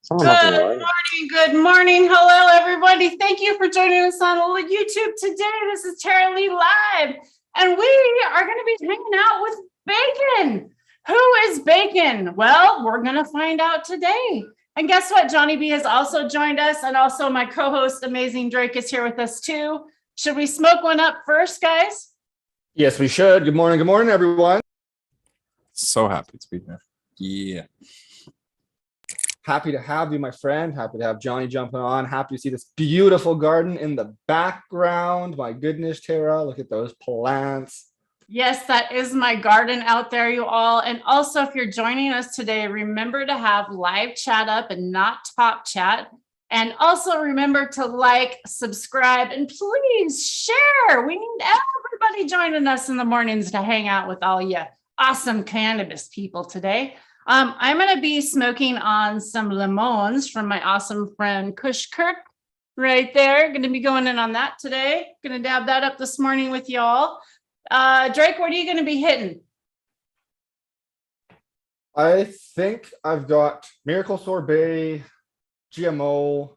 Someone up in the light. Good morning. Hello, everybody. Thank you for joining us on YouTube today. This is Tara Lee Live, and we are going to be hanging out with Bacon. Who is Bacon? Well, we're going to find out today. And guess what? Johnny B has also joined us, and also my co-host, Amazing Drake, is here with us too. Should we smoke one up first, guys? Yes, we should. Good morning, everyone. So happy to be here. Yeah. Happy to have you, my friend. Happy to have Johnny jumping on. Happy to see this beautiful garden in the background. My goodness, Tara, look at those plants. Yes, that is my garden out there, you all. And also, if you're joining us today, remember to have live chat up and not top chat. And also remember to like, subscribe, and please share. We need everybody joining us in the mornings to hang out with all you awesome cannabis people today. I'm going to be smoking on some lemons from my awesome friend Kush Kirk right there. Going to be going in on that today. Going to dab that up this morning with y'all. Drake, what are you going to be hitting? I think I've got Miracle Sorbet, GMO,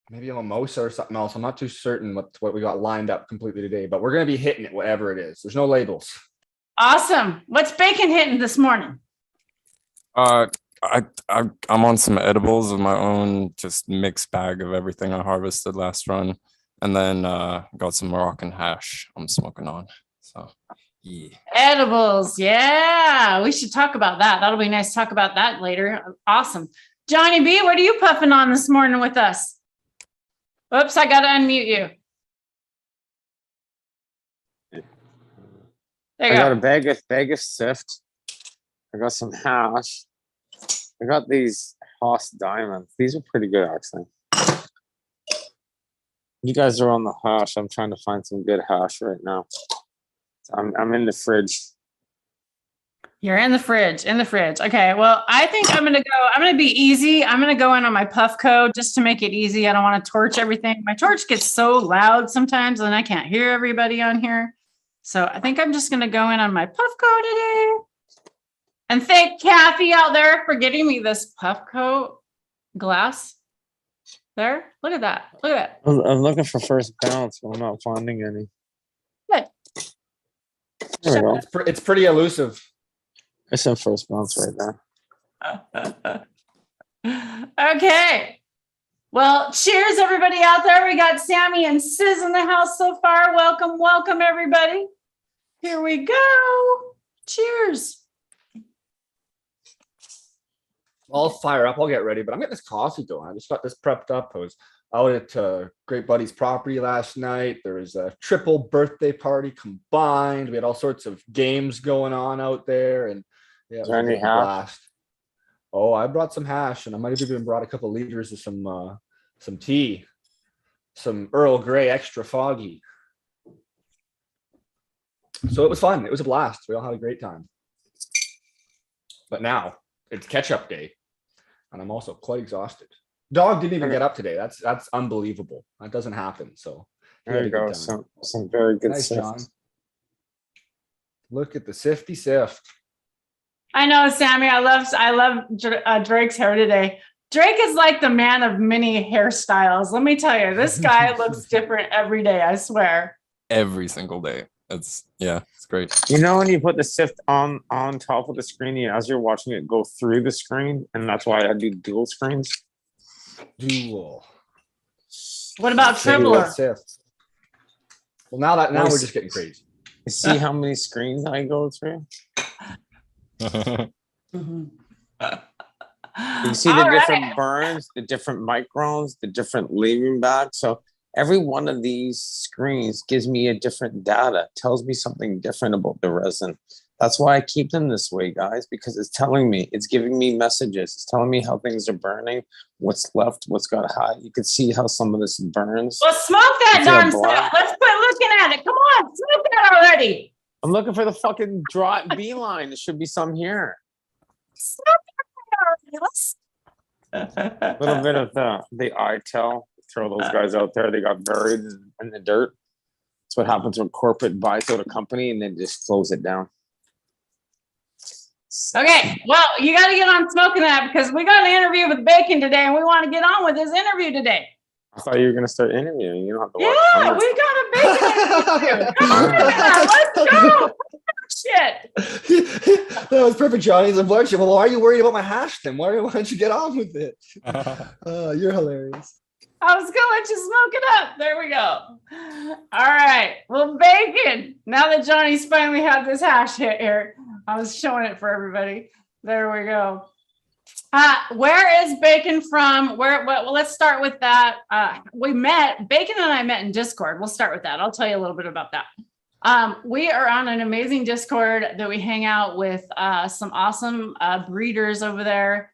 maybe a mimosa or something else. I'm not too certain what we got lined up completely today, but we're going to be hitting it, whatever it is. There's no labels. Awesome. What's Bacon hitting this morning? I'm on some edibles of my own, just mixed bag of everything I harvested last run, and then got some Moroccan hash I'm smoking on. So yeah. Edibles. Yeah, we should talk about that. That'll be nice to talk about that later. Awesome. Johnny B, what are you puffing on this morning with us? Oops, I got to unmute you. There you I got go. a bag of sift. I got some hash. I got these Haas diamonds. These are pretty good, actually. You guys are on the hash. I'm trying to find some good hash right now. I'm in the fridge. You're in the fridge, Okay, well, I think I'm going to be easy. I'm going to go in on my Puffco just to make it easy. I don't want to torch everything. My torch gets so loud sometimes and I can't hear everybody on here. So I think I'm just going to go in on my Puffco today. And thank Kathy out there for getting me this Puffco glass. There, look at that. Look at that. I'm looking for first bounce, but I'm not finding any. Good. There we go. It's pretty elusive. It's in first bounce right there. Okay. Well, cheers, everybody out there. We got Sammy and Sis in the house so far. Welcome, everybody. Here we go. Cheers. I'll fire up. I'll get ready, but I'm getting this coffee going. I just got this prepped up. I was out at Great Buddy's property last night. There was a triple birthday party combined. We had all sorts of games going on out there, and yeah, it was a blast. Oh, I brought some hash, and I might have even brought a couple of liters of some tea, some Earl Grey extra foggy. So it was fun. It was a blast. We all had a great time. But now it's catch-up day, and I'm also quite exhausted. Dog didn't even get up today. That's unbelievable. That doesn't happen. So there you go. Some very good nice, sift. John. Look at the sifty sift. I know, Sammy. I love Drake's hair today. Drake is like the man of many hairstyles. Let me tell you, this guy looks different every day. I swear. Every single day. It's great. You know, when you put the sift on top of the screen, as you're watching it go through the screen, and that's why I do dual screens. Dual. What about tripler? Well, now we're just getting crazy. You see how many screens I go through? Mm-hmm. You see the different burns, the different microns, the different leaving back. So every one of these screens gives me a different data, tells me something different about the resin. That's why I keep them this way, guys, because it's giving me messages. It's telling me how things are burning, what's left, what's got high. You can see how some of this burns. Well, smoke that darn stuff. Let's quit looking at it. Come on, smoke that already. I'm looking for the fucking dry beeline. There should be some here. Smoke that already. A little bit of the eye tell. Throw those guys out there. They got buried in the dirt. That's what happens when corporate buys out a company and then just close it down. Okay, well, you got to get on smoking that because we got an interview with Bacon today, and we want to get on with this interview today. I thought you were gonna start interviewing. You don't have to watch. Yeah, we got a Bacon interview. Come on, let's go. Shit. That was perfect, Johnny. Well, why are you worried about my hash then? Why don't you get on with it? You're hilarious. I was gonna let you smoke it up. There we go. All right. Well, Bacon. Now that Johnny's finally had this hash hit here, I was showing it for everybody. There we go. Where is Bacon from? Well, let's start with that. Bacon and I met in Discord. We'll start with that. I'll tell you a little bit about that. We are on an amazing Discord that we hang out with some awesome breeders over there.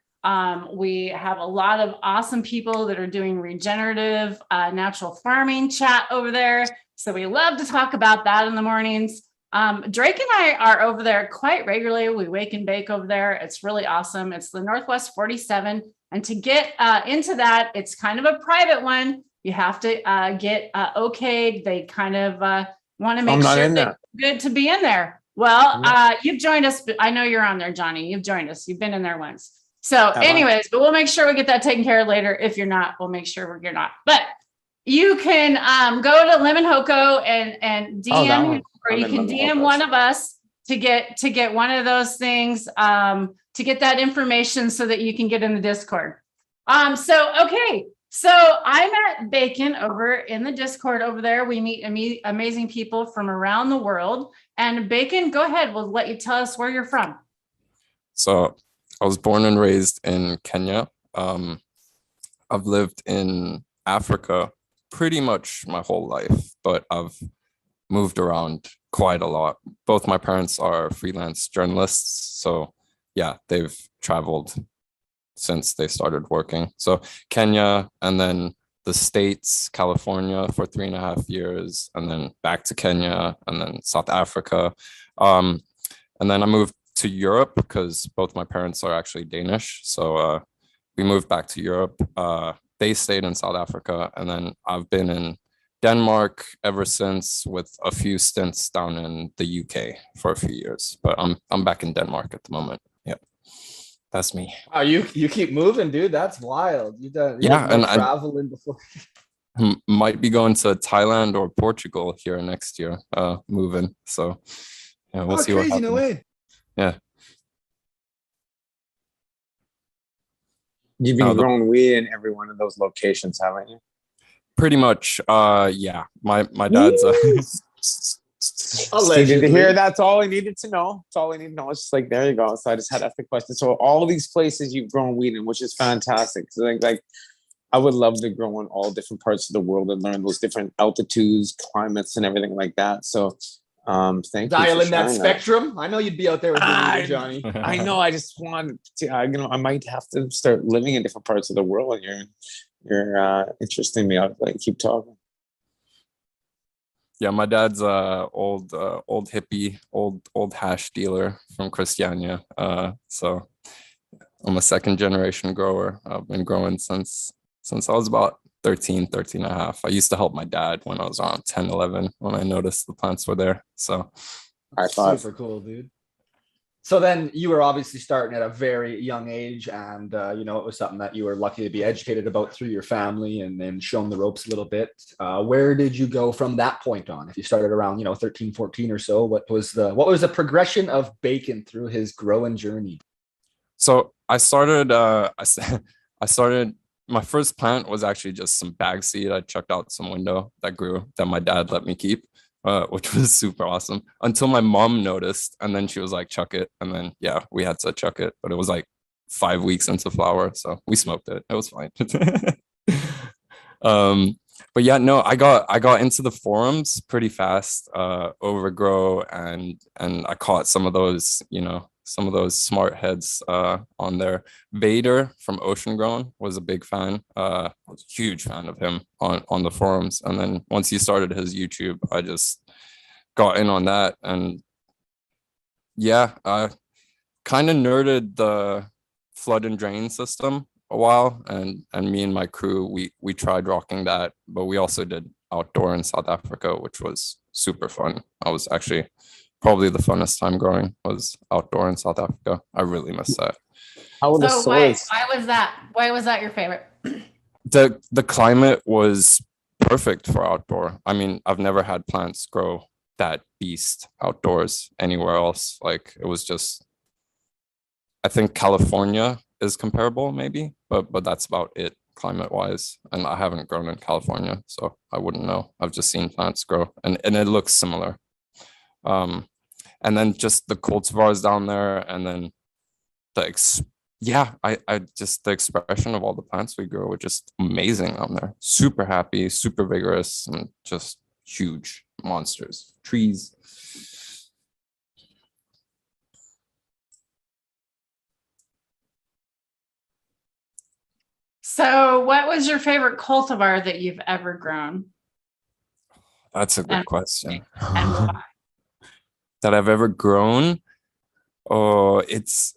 We have a lot of awesome people that are doing regenerative natural farming chat over there. So we love to talk about that in the mornings. Drake and I are over there quite regularly. We wake and bake over there. It's really awesome. It's the Northwest 47. And to get into that, it's kind of a private one. You have to get okayed. They kind of want to make sure that you're good to be in there. Well, you've joined us. I know you're on there, Johnny. You've joined us. You've been in there once. So anyways, but we'll make sure we get that taken care of later. If you're not, we'll make sure you're not. But you can go to Lemon Hoko and DM him, or you can DM one of us to get one of those things, to get that information so that you can get in the Discord. So I met Bacon over in the Discord over there. We meet amazing people from around the world. And Bacon, go ahead. We'll let you tell us where you're from. So I was born and raised in Kenya. I've lived in Africa pretty much my whole life, but I've moved around quite a lot. Both my parents are freelance journalists. So yeah, they've traveled since they started working. So Kenya, and then the States, California for 3.5 years, and then back to Kenya, and then South Africa. And then I moved to Europe because both my parents are actually Danish. So we moved back to Europe. They stayed in South Africa, and then I've been in Denmark ever since, with a few stints down in the UK for a few years. But I'm back in Denmark at the moment. Yep, that's me. Oh, you keep moving, dude. That's wild. You've done traveling before. Might be going to Thailand or Portugal here next year. Moving. So yeah, we'll see what happens. No way. Yeah. You've been growing weed in every one of those locations, haven't you? Pretty much. Yeah. My dad's Did you hear? That's all I needed to know. That's all I need to know. It's just like, there you go. So I just had to ask the question. So all these places you've grown weed in, which is fantastic. So like I would love to grow in all different parts of the world and learn those different altitudes, climates, and everything like that. So thank you. Dial in that spectrum. I know you'd be out there with me, Johnny. I know. I just want to. I might have to start living in different parts of the world. And you're interesting me. I'll keep talking. Yeah, my dad's old hippie, old hash dealer from Christiania. So I'm a second generation grower. I've been growing since I was about 13 and a half. I used to help my dad when I was around 10, 11 when I noticed the plants were there. So I thought super cool, dude. So then you were obviously starting at a very young age, and it was something that you were lucky to be educated about through your family and then shown the ropes a little bit. Where did you go from that point on? If you started around 13, 14 or so, what was the progression of Bacon through his growing journey? So I started my first plant was actually just some bag seed I chucked out some window that grew that my dad let me keep, which was super awesome, until my mom noticed, and then she was like, chuck it. And then yeah, we had to chuck it, but it was like 5 weeks into flower, so we smoked it. It was fine. But yeah, no, I got into the forums pretty fast, Overgrow, and I caught some of those smart heads on there. Vader from Ocean Grown was a big fan. I was a huge fan of him on the forums. And then once he started his YouTube, I just got in on that. And yeah, I kind of nerded the flood and drain system a while. And me and my crew, we tried rocking that, but we also did outdoor in South Africa, which was super fun. I was actually probably the funnest time growing was outdoor in South Africa. I really miss that. How were the So why soils? was that? Why was that your favorite? The climate was perfect for outdoor. I mean, I've never had plants grow that beast outdoors anywhere else. Like it was just, I think California is comparable maybe, but that's about it climate wise. And I haven't grown in California, so I wouldn't know. I've just seen plants grow and it looks similar. And then just the cultivars down there, and then I just the expression of all the plants we grow were just amazing down there. Super happy, super vigorous, and just huge monsters, trees. So what was your favorite cultivar that you've ever grown? That's a good question. And why? That I've ever grown. Oh, it's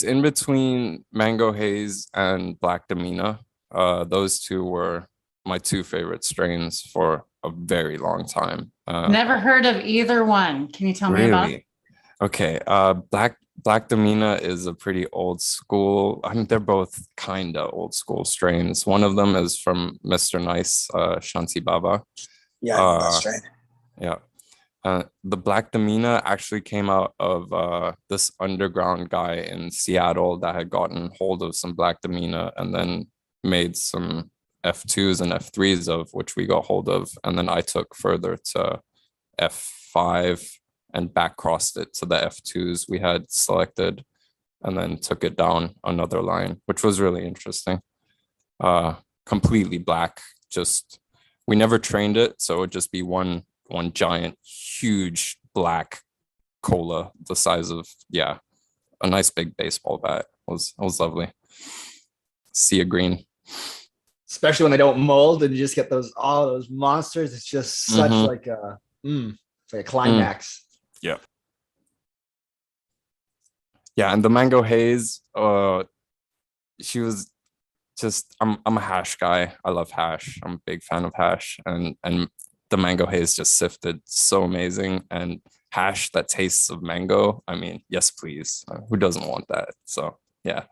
in between Mango Haze and Black Demina. Those two were my two favorite strains for a very long time. Never heard of either one. Can you tell me about it? Really? Okay. Black Demina is a pretty old school. I mean, they're both kind of old school strains. One of them is from Mr. Nice, Shanti Baba. Yeah, that's right. Yeah. The Black Demina actually came out of this underground guy in Seattle that had gotten hold of some Black Demina and then made some F2s and F3s of which we got hold of. And then I took further to F5 and back crossed it to the F2s we had selected and then took it down another line, which was really interesting. Completely black, just we never trained it, so it would just be one giant huge black cola the size of a nice big baseball bat. It was lovely. Sea of green, Especially when they don't mold and you just get those monsters. It's just such like it's like a climax. Yeah, and the Mango Haze, she was just I'm a hash guy. I love hash. I'm a big fan of hash, and the Mango Haze just sifted so amazing, and hash that tastes of mango. I mean, yes, please. Who doesn't want that? So yeah,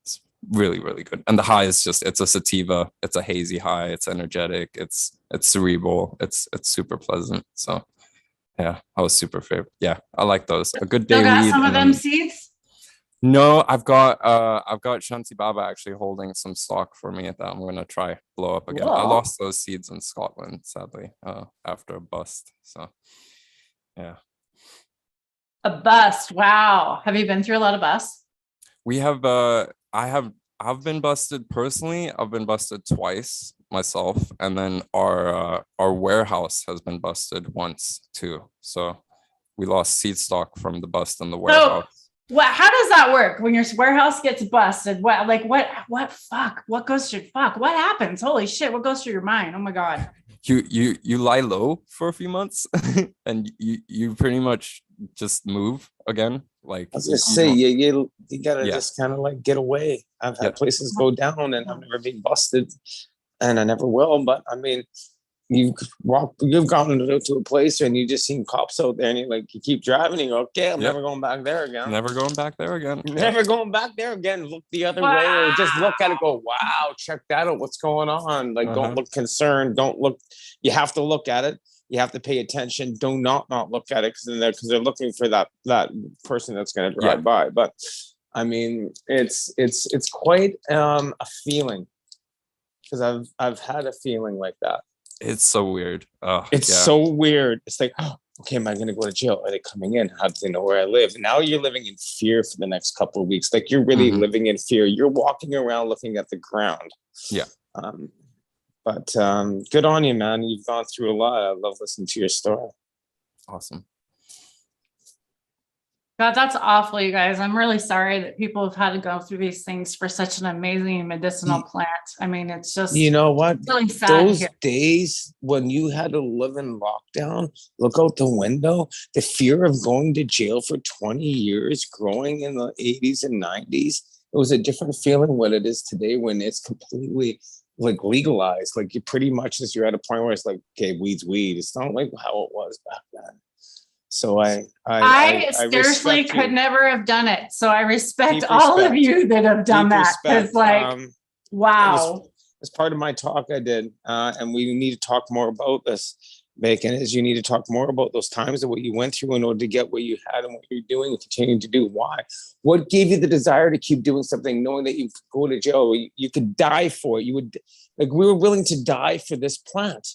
it's really, really good. And the high is just, it's a sativa. It's a hazy high. It's energetic. It's cerebral. It's super pleasant. So yeah, I was super favorite. Yeah, I like those. A good day Still got lead. some of them seeds? No, I've got Shanti Baba actually holding some stock for me that I'm gonna try blow up again. I Cool. lost those seeds in Scotland, sadly, after a bust. So yeah. A bust. Wow. Have you been through a lot of busts? We have I've been busted personally. I've been busted twice myself, and then our warehouse has been busted once too. So we lost seed stock from the bust in the warehouse. How does that work when your warehouse gets busted? What goes through what happens? Holy shit, what goes through your mind? Oh my God. You lie low for a few months and you pretty much just move again. Like I was gonna say you gotta just kind of like get away. I've had places go down and I've never been busted and I never will, but I mean you've gone to a place and you just seen cops out there and you keep driving and you go, okay, I'm never going back there again. Never going back there again. Never going back there again. Look the other way or just look at it, go, wow, check that out. What's going on? Like, don't look concerned. Don't look. You have to look at it. You have to pay attention. Do not look at it because they're looking for that person that's going to drive by. But I mean, it's quite a feeling because I've had a feeling like that. It's so weird. It's so weird. It's like, oh, okay, am I going to go to jail? Are they coming in? How do they know where I live? Now you're living in fear for the next couple of weeks. Like you're really living in fear. You're walking around looking at the ground. Yeah. But good on you, man. You've gone through a lot. I love listening to your story. Awesome. God, that's awful, you guys. I'm really sorry that people have had to go through these things for such an amazing medicinal plant. I mean, it's just, you know what? Really sad. Those days when you had to live in lockdown, look out the window, the fear of going to jail for 20 years, growing in the 80s and 90s, it was a different feeling what it is today when it's completely like legalized. Like you pretty much just you're at a point where it's like, okay, weed's weed. It's not like how it was back then. So I I seriously respect could you. never have done it. So I respect Deep all of respect. you that have done Deep that. Because respect. like, It wow. as part of my talk I did, and we need to talk more about this, Bacon, is you need to talk more about those times of what you went through in order to get what you had and what you're doing and continuing to do. Why? What gave you the desire to keep doing something, knowing that you could go to jail, you could die for it? You would, like, we were willing to die for this plant.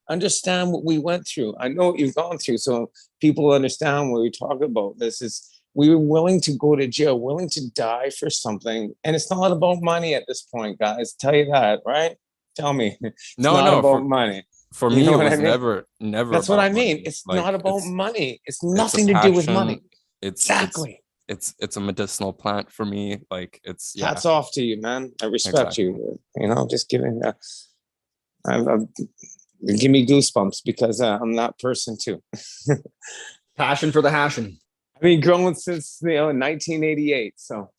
Understand what we went through. I know what you've gone through, so people understand what we talk about. This is, we were willing to go to jail, willing to die for something. And it's not about money at this point, guys. Tell you that, right? Tell me. It's No, not no. about money. For You me, know it what I was mean? never That's what I about mean. money. It's Like not about money. It's it's a nothing to do with money. passion. It's Exactly. it's a medicinal plant for me. Like it's yeah, Hats off to you, man. I respect exactly. you. You know, just giving. Give me goosebumps because I'm that person too. Passion for the hashing. I mean, growing since 1988. So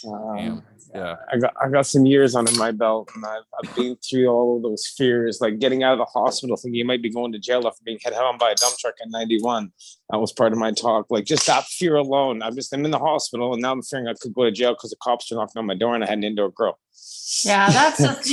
Damn. Yeah. I got some years under my belt, and I've been through all of those fears, like getting out of the hospital, thinking you might be going to jail after being hit on by a dump truck in '91. That was part of my talk. Like just that fear alone. I'm in the hospital, and now I'm fearing I could go to jail because the cops are knocking on my door, and I had an indoor grill. Yeah, that's just,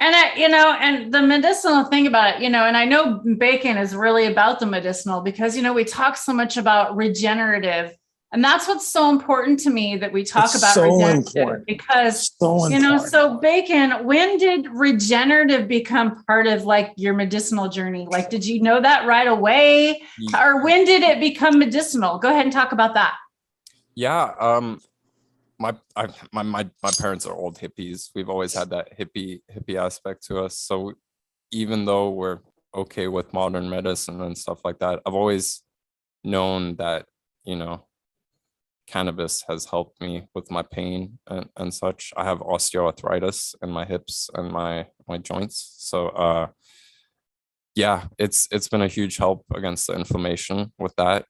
and the medicinal thing about it, and I know Bacon is really about the medicinal because, we talk so much about regenerative, and that's what's so important to me that we talk about so regenerative important. because, So important. so Bacon, when did regenerative become part of like your medicinal journey? Like, did you know that right away, or when did it become medicinal? Go ahead and talk about that. Yeah. My parents are old hippies. We've always had that hippie aspect to us. So even though we're okay with modern medicine and stuff like that, I've always known that, cannabis has helped me with my pain and such. I have osteoarthritis in my hips and my joints. So yeah, it's been a huge help against the inflammation with that.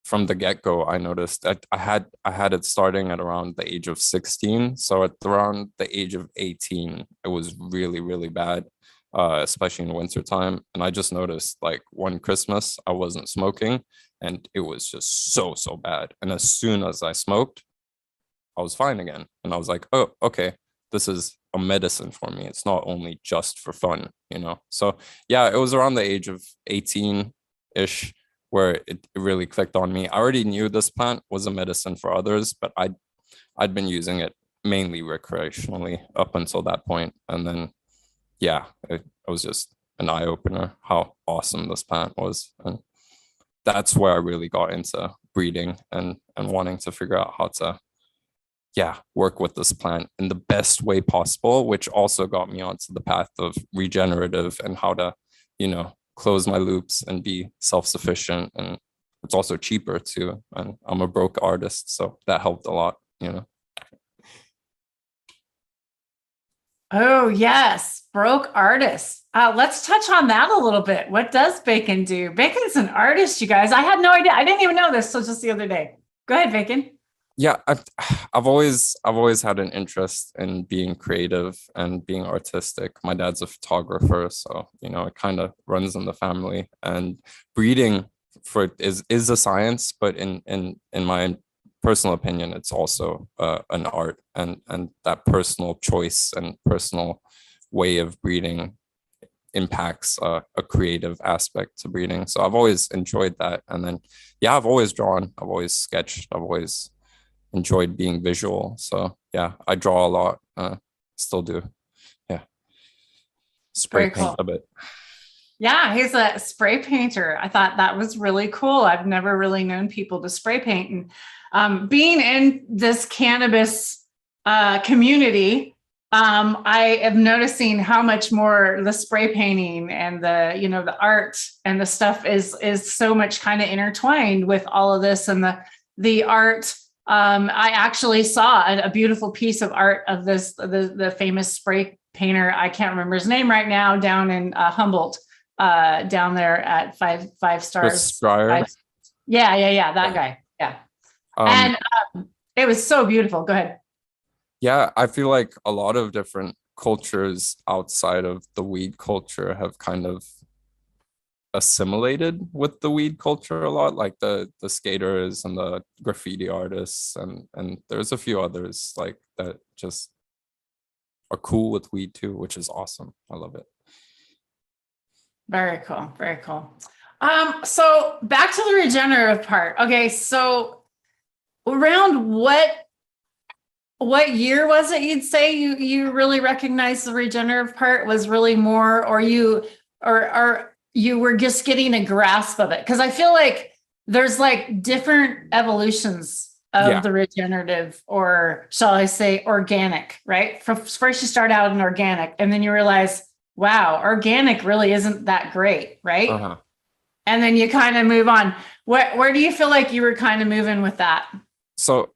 From the get-go, I noticed that I had it starting at around the age of 16. So at around the age of 18, it was really, really bad, especially in wintertime. And I just noticed like one Christmas, I wasn't smoking and it was just so bad. And as soon as I smoked, I was fine again. And I was like, oh, okay, this is a medicine for me. It's not only just for fun, So yeah, it was around the age of 18-ish where it really clicked on me. I already knew this plant was a medicine for others, but I'd been using it mainly recreationally up until that point. And then, yeah, it was just an eye opener how awesome this plant was. And that's where I really got into breeding and wanting to figure out how to, work with this plant in the best way possible, which also got me onto the path of regenerative and how to, close my loops and be self-sufficient. And it's also cheaper too. And I'm a broke artist, so that helped a lot, Oh, yes. Broke artist. Let's touch on that a little bit. What does Bacon do? Bacon's an artist, you guys. I had no idea. I didn't even know this till just the other day. Go ahead, Bacon. Yeah, I've always had an interest in being creative and being artistic. My dad's a photographer, so it kind of runs in the family. And breeding is a science, but in my personal opinion, it's also an art, and that personal choice and personal way of breeding impacts a creative aspect to breeding. So I've always enjoyed that. And then, I've always drawn, I've always sketched, I've always enjoyed being visual. So yeah, I draw a lot, still do. Yeah. Spray paint a bit. Yeah, he's a spray painter. I thought that was really cool. I've never really known people to spray paint. And being in this cannabis community, I am noticing how much more the spray painting and the art and the stuff is so much kind of intertwined with all of this and the art. I actually saw a beautiful piece of art of the famous spray painter. I can't remember his name right now, down in Humboldt, down there at five stars. Yeah. That guy. Yeah. And it was so beautiful. Go ahead. Yeah, I feel like a lot of different cultures outside of the weed culture have kind of assimilated with the weed culture a lot, like the skaters and the graffiti artists, and there's a few others like that just are cool with weed too, which is awesome. I love it. Very cool. Very cool. So back to the regenerative part. Okay, so around what year was it you'd say you really recognized the regenerative part was really more, or you were just getting a grasp of it? Because I feel like there's like different evolutions of Yeah. the regenerative, or shall I say organic, right? First you start out in organic, and then you realize, wow, organic really isn't that great, right? Uh-huh. And then you kind of move on. Where do you feel like you were kind of moving with that? So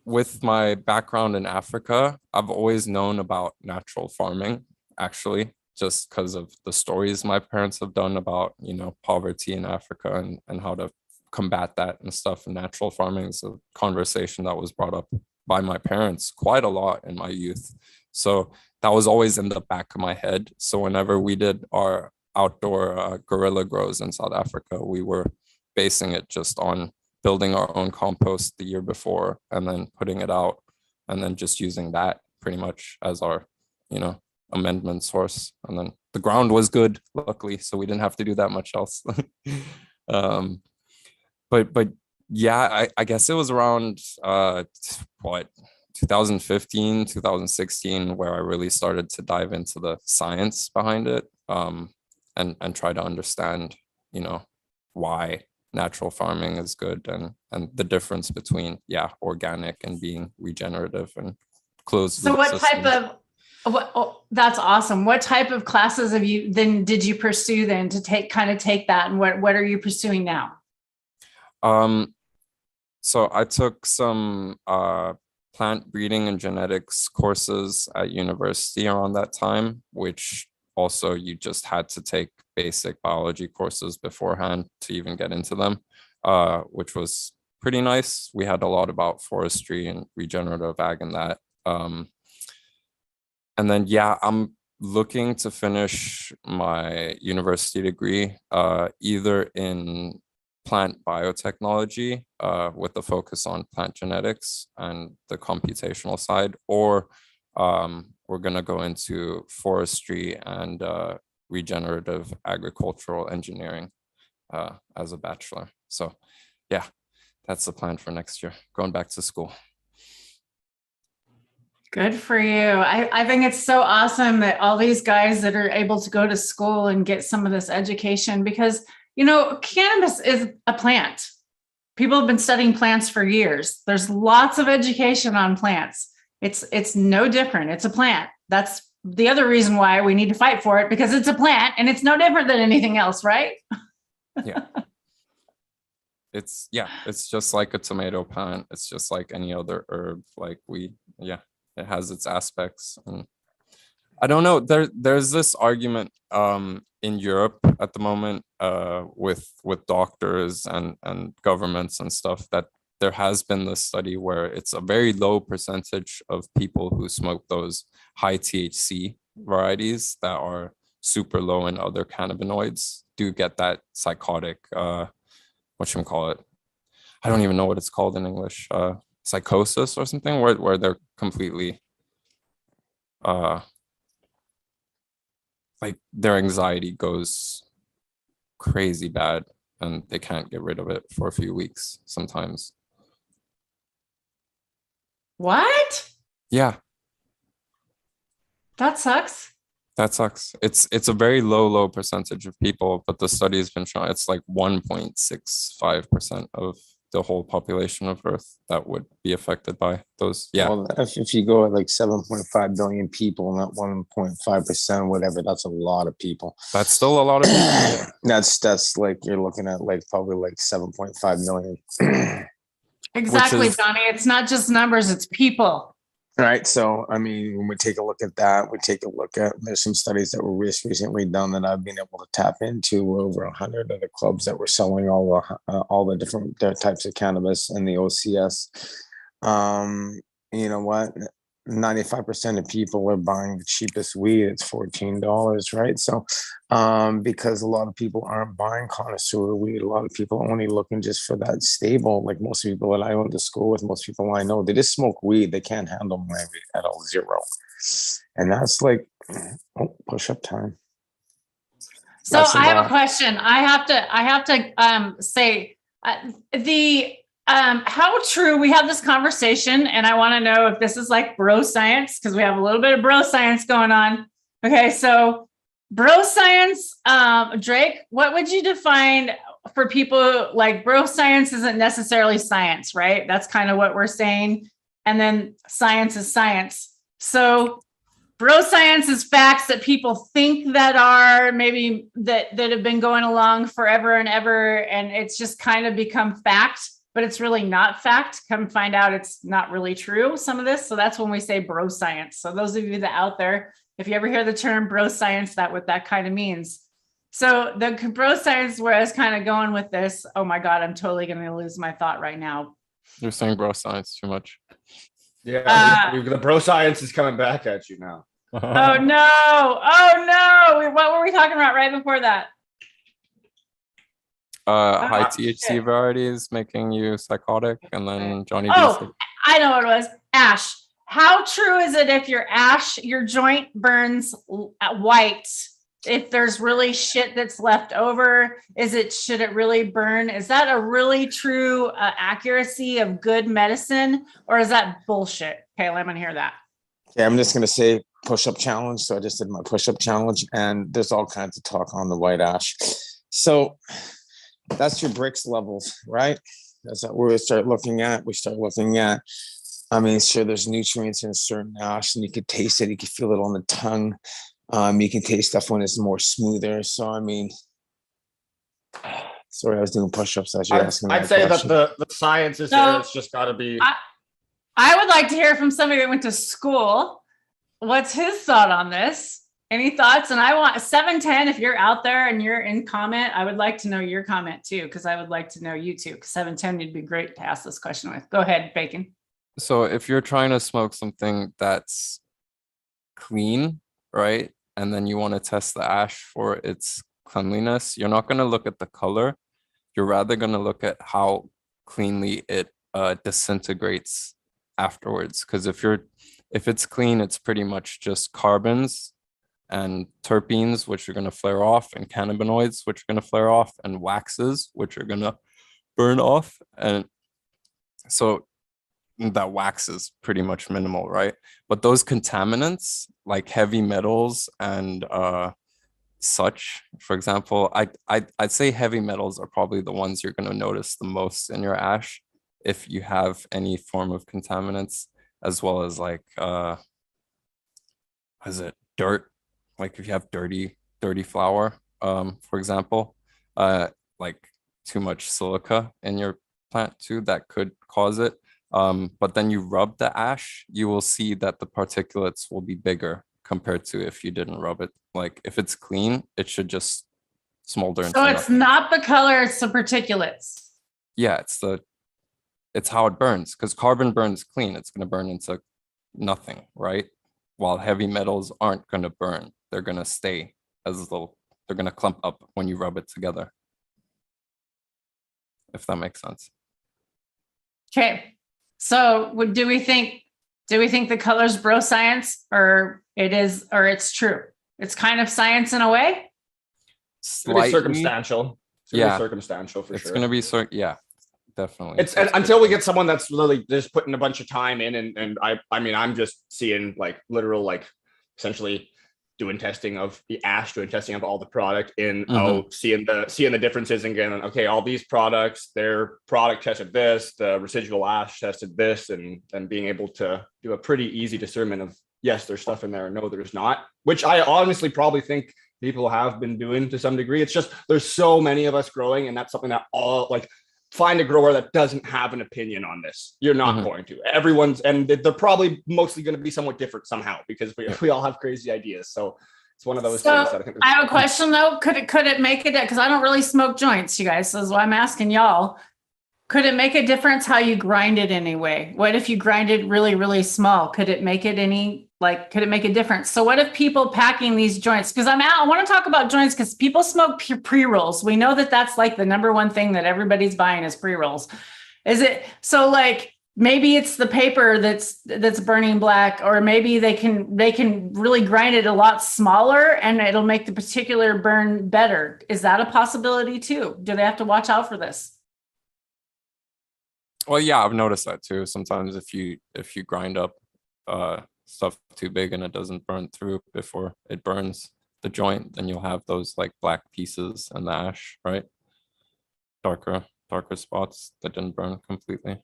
with my background in Africa, I've always known about natural farming, actually, just because of the stories my parents have done about, poverty in Africa and how to combat that and stuff. And natural farming is a conversation that was brought up by my parents quite a lot in my youth. So that was always in the back of my head. So whenever we did our outdoor guerrilla grows in South Africa, we were basing it just on building our own compost the year before and then putting it out and then just using that pretty much as our, amendment source. And then the ground was good, luckily, so we didn't have to do that much else. But yeah, I guess it was around 2015, 2016, where I really started to dive into the science behind it, and try to understand, why natural farming is good and the difference between organic and being regenerative and closed So loop what type systems. that's awesome. What type of classes did you pursue then to take that, and what are you pursuing now? So I took some plant breeding and genetics courses at university around that time, which also you just had to take basic biology courses beforehand to even get into them, which was pretty nice. We had a lot about forestry and regenerative ag and that. And then, I'm looking to finish my university degree either in plant biotechnology with a focus on plant genetics and the computational side, or we're going to go into forestry and regenerative agricultural engineering as a bachelor. So that's the plan for next year, going back to school. Good for you. I think it's so awesome that all these guys that are able to go to school and get some of this education, because, cannabis is a plant. People have been studying plants for years. There's lots of education on plants. It's no different. It's a plant. That's the other reason why we need to fight for it, because it's a plant and it's no different than anything else, right? Yeah. It's just like a tomato plant. It's just like any other herb, like weed. Yeah. It has its aspects. And I don't know. There's this argument in Europe at the moment with doctors and governments and stuff, that there has been this study where it's a very low percentage of people who smoke those high THC varieties that are super low in other cannabinoids do get that psychotic whatchamacallit. I don't even know what it's called in English. Psychosis or something, where they're completely like their anxiety goes crazy bad and they can't get rid of it for a few weeks sometimes. What? Yeah, That sucks. that sucks. It's a very low percentage of people, but the study has been shown it's like 1.65% of the whole population of Earth that would be affected by those. Yeah. Well, if you go at like 7.5 billion people, not 1.5%, whatever, that's a lot of people. That's still a lot of people. Yeah. That's like you're looking at like probably like 7.5 million. Exactly, Johnny. It's not just numbers, it's people. All right. So, I mean, when we take a look at that, there's some studies that were recently done that I've been able to tap into. Over 100 of the clubs that were selling all the different types of cannabis and the OCS. you know what? 95% of people are buying the cheapest weed. It's $14, right? So, because a lot of people aren't buying connoisseur weed, a lot of people are only looking just for that stable. Like most people that I went to school with, most people I know, they just smoke weed. They can't handle my weed at all, zero. And that's like, oh, push up time. So That's I have a about- question. I have to say how true we have this conversation, and I want to know if this is like bro science, because we have a little bit of bro science going on. Okay, so bro science, Drake, what would you define for people? Like bro science isn't necessarily science, right? That's kind of what we're saying. And then science is science. So bro science is facts that people think that are maybe that have been going along forever and ever, and it's just kind of become fact, but it's really not fact. Come find out it's not really true, some of this. So that's when we say bro science. So those of you that out there, if you ever hear the term bro science, that what that kind of means. So the bro science, where I was kind of going with this, oh my God, I'm totally going to lose my thought right now. You're saying bro science too much. Yeah, the bro science is coming back at you now. Oh no. What were we talking about right before that? High Oh, THC shit. varieties making you psychotic, and then Johnny D. Oh, I know what it was. Ash. How true is it if your joint burns white? If there's really shit that's left over, should it really burn? Is that a really true accuracy of good medicine, or is that bullshit? Okay, let me hear that. Okay, I'm just gonna say push-up challenge. So I just did my push-up challenge, and there's all kinds of talk on the white ash. So that's your bricks levels, right? That's what we start looking at. I mean, sure, there's nutrients in a certain ash, and you could taste it. You can feel it on the tongue. You can taste stuff when it's more smoother. So, I mean, sorry, I was doing push-ups as you're asking. I'd say question. that the science is there. It's just got to be. I would like to hear from somebody that went to school. What's his thought on this? Any thoughts? And I want 710, if you're out there and you're in comment, I would like to know your comment too, because I would like to know you too. 710 would be great to ask this question with. Go ahead, Bacon. So if you're trying to smoke something that's clean, right, and then you want to test the ash for its cleanliness, you're not going to look at the color. You're rather going to look at how cleanly it disintegrates afterwards. Because if it's clean, it's pretty much just carbons and terpenes, which are going to flare off, and cannabinoids, which are going to flare off, and waxes, which are going to burn off. And so that wax is pretty much minimal, right? But those contaminants like heavy metals and such, for example, I'd say heavy metals are probably the ones you're going to notice the most in your ash if you have any form of contaminants, as well as like dirt, like if you have dirty flour, for example, like too much silica in your plant too, that could cause it. But then you rub the ash, you will see that the particulates will be bigger compared to if you didn't rub it. Like if it's clean, it should just smolder. So it's not the color, it's the particulates. Yeah, it's how it burns, because carbon burns clean. It's going to burn into nothing, right? While heavy metals aren't going to burn. They're going to stay as little. They're going to clump up when you rub it together. If that makes sense. Okay. So do we think the color's bro science, or it's true? It's kind of science in a way. Slightly circumstantial. Yeah, circumstantial for sure. It's going to be yeah, definitely. It's until we get someone that's really just putting a bunch of time in, and I mean, I'm just seeing like literal, like essentially doing testing of the ash, doing testing of all the product in seeing the differences and getting, okay, all these products, their product tested this, the residual ash tested this, and being able to do a pretty easy discernment of yes, there's stuff in there, no, there's not, which I honestly probably think people have been doing to some degree. It's just there's so many of us growing, and that's something that all like find a grower that doesn't have an opinion on this. You're not going to. Everyone's, and they're probably mostly going to be somewhat different somehow, because we all have crazy ideas. So it's one of those things that I think. I have a question though. Could it make it? Because I don't really smoke joints, you guys. So that's why I'm asking y'all. Could it make a difference how you grind it anyway? What if you grind it really, really small? Could it make it could it make a difference? So what if people packing these joints? Because I want to talk about joints because people smoke pre-rolls. We know that that's like the number one thing that everybody's buying is pre-rolls. Is it so like maybe it's the paper that's burning black, or maybe they can really grind it a lot smaller and it'll make the particular burn better. Is that a possibility too? Do they have to watch out for this? Well, yeah, I've noticed that too. Sometimes if you grind up stuff too big and it doesn't burn through before it burns the joint, then you'll have those like black pieces in the ash, right? Darker spots that didn't burn completely.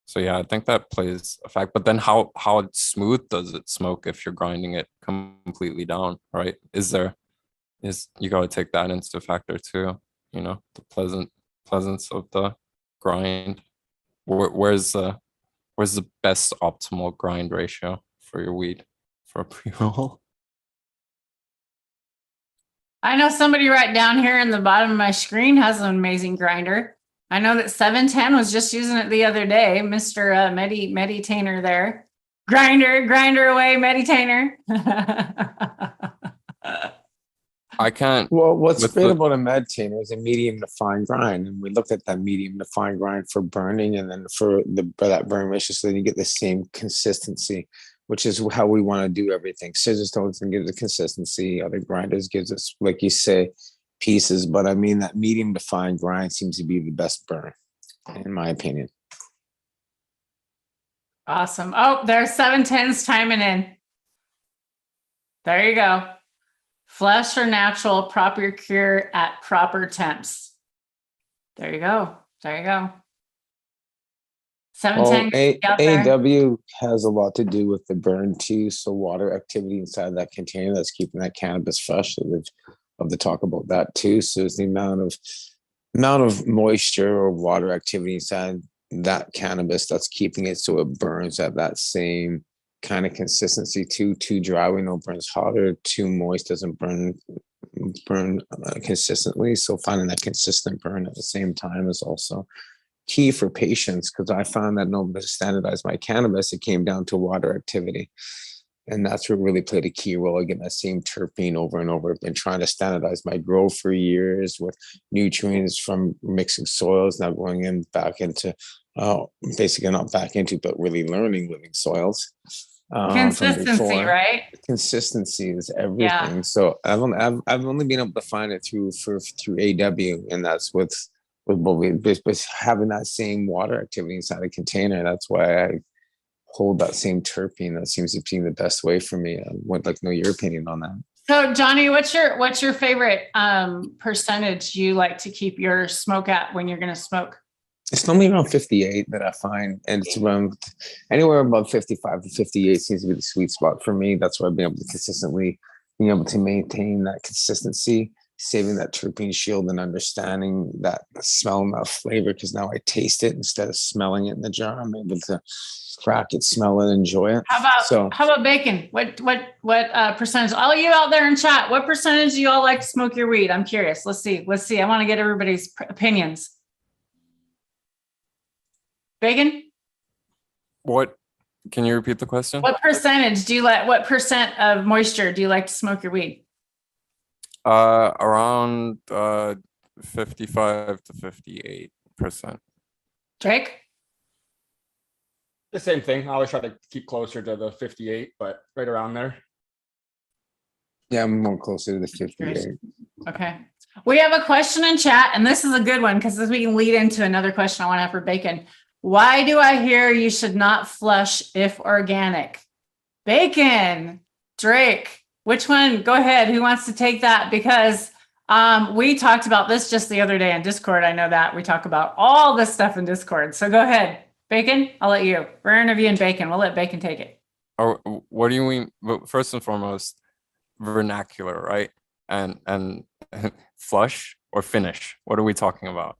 So yeah, I think that plays a fact. But then how smooth does it smoke if you're grinding it completely down, right? You got to take that into factor too, the pleasance of the grind. Where's the best optimal grind ratio for your weed for a pre-roll? I know somebody right down here in the bottom of my screen has an amazing grinder. I know that 710 was just using it the other day. Mr. Meditainer there. Grinder away, Meditainer. I can't. Well, what's great about a meditainer is a medium to fine grind, and we looked at that medium to fine grind for burning, and then for that burn ratio, so then you get the same consistency, which is how we want to do everything. Scissors stones and gives us consistency. Other grinders gives us, like you say, pieces. But I mean, that medium to fine grind seems to be the best burn, in my opinion. Awesome. Oh, there's 710s timing in. There you go. Flesh or natural, proper cure at proper temps. There you go. 710. AW has a lot to do with the burn too. So water activity inside that container that's keeping that cannabis fresh. So they've love to talk about that too. So it's the amount of moisture or water activity inside that cannabis that's keeping it so it burns at that same kind of consistency. Too dry, we know burns hotter. Too moist doesn't burn consistently. So finding that consistent burn at the same time is also key for patients, because I found that in order to standardize my cannabis, it came down to water activity. And that's what really played a key role. Again, that same terpene over and over. I've been trying to standardize my grow for years with nutrients from mixing soils, now going in back into, basically not back into, but really learning living soils. Consistency, right? Consistency is everything. Yeah. So I've only been able to find it through AW, and that's with having that same water activity inside a container. That's why I hold that same terpene. That seems to be the best way for me. I would like to know your opinion on that. So Johnny, what's your favorite percentage you like to keep your smoke at when you're going to smoke? It's normally around 58 that I find, and it's around anywhere above 55 to 58 seems to be the sweet spot for me. That's why I've been able to consistently maintain that consistency, saving that terpene shield and understanding that smell and that flavor, because now I taste it instead of smelling it in the jar. I'm able to crack it, smell it, enjoy it. How about bacon? What percentage? All you out there in chat, what percentage do you all like to smoke your weed? I'm curious. Let's see. I want to get everybody's opinions. Bacon? What? Can you repeat the question? What percentage do you like? What percent of moisture do you like to smoke your weed? Around 55 to 58%. Drake? The same thing. I always try to keep closer to the 58, but right around there. Yeah, I'm more closer to the 58. Okay. We have a question in chat, and this is a good one because we can lead into another question I want to have for Bacon. Why do I hear you should not flush if organic? Bacon, Drake, which one? Go ahead. Who wants to take that? Because we talked about this just the other day in Discord. I know that we talk about all this stuff in Discord. So go ahead. Bacon, I'll let you. We're interviewing Bacon. We'll let Bacon take it. Oh, what do you mean? First and foremost, vernacular, right? And flush or finish? What are we talking about?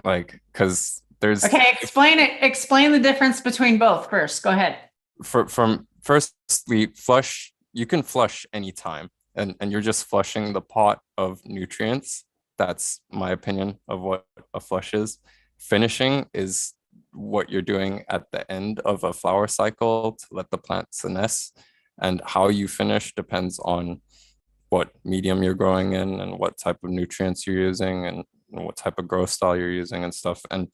Like, because there's explain it. Explain the difference between both first. Go ahead. Firstly, flush. You can flush anytime, and you're just flushing the pot of nutrients That's my opinion of what a flush is. Finishing is what you're doing at the end of a flower cycle to let the plant senesce. And how you finish depends on what medium you're growing in and what type of nutrients you're using and what type of growth style you're using and stuff. And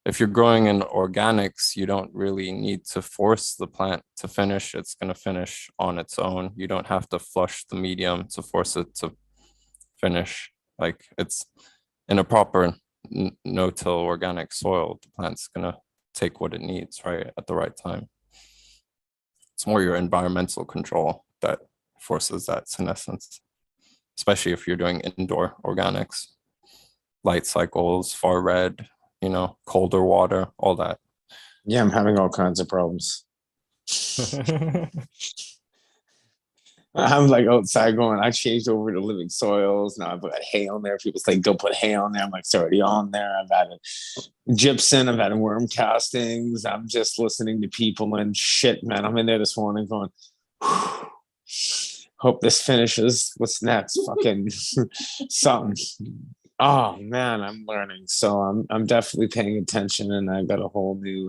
if you're growing in organics, you don't really need to force the plant to finish. It's going to finish on its own. You don't have to flush the medium to force it to finish. Like it's in a proper no-till organic soil, the plant's going to take what it needs right at the right time. It's more your environmental control that forces that senescence, especially if you're doing indoor organics, light cycles, far red, you know, colder water, all that. Yeah, I'm having all kinds of problems. I'm like outside going, I changed over to living soils. Now I've got hay on there. People say, don't put hay on there. I'm like, it's already on there. I've added gypsum. I've added worm castings. I'm just listening to people and shit, man. I'm in there this morning going, hope this finishes. What's next? Fucking something. Oh man, I'm learning. So I'm definitely paying attention, and I've got a whole new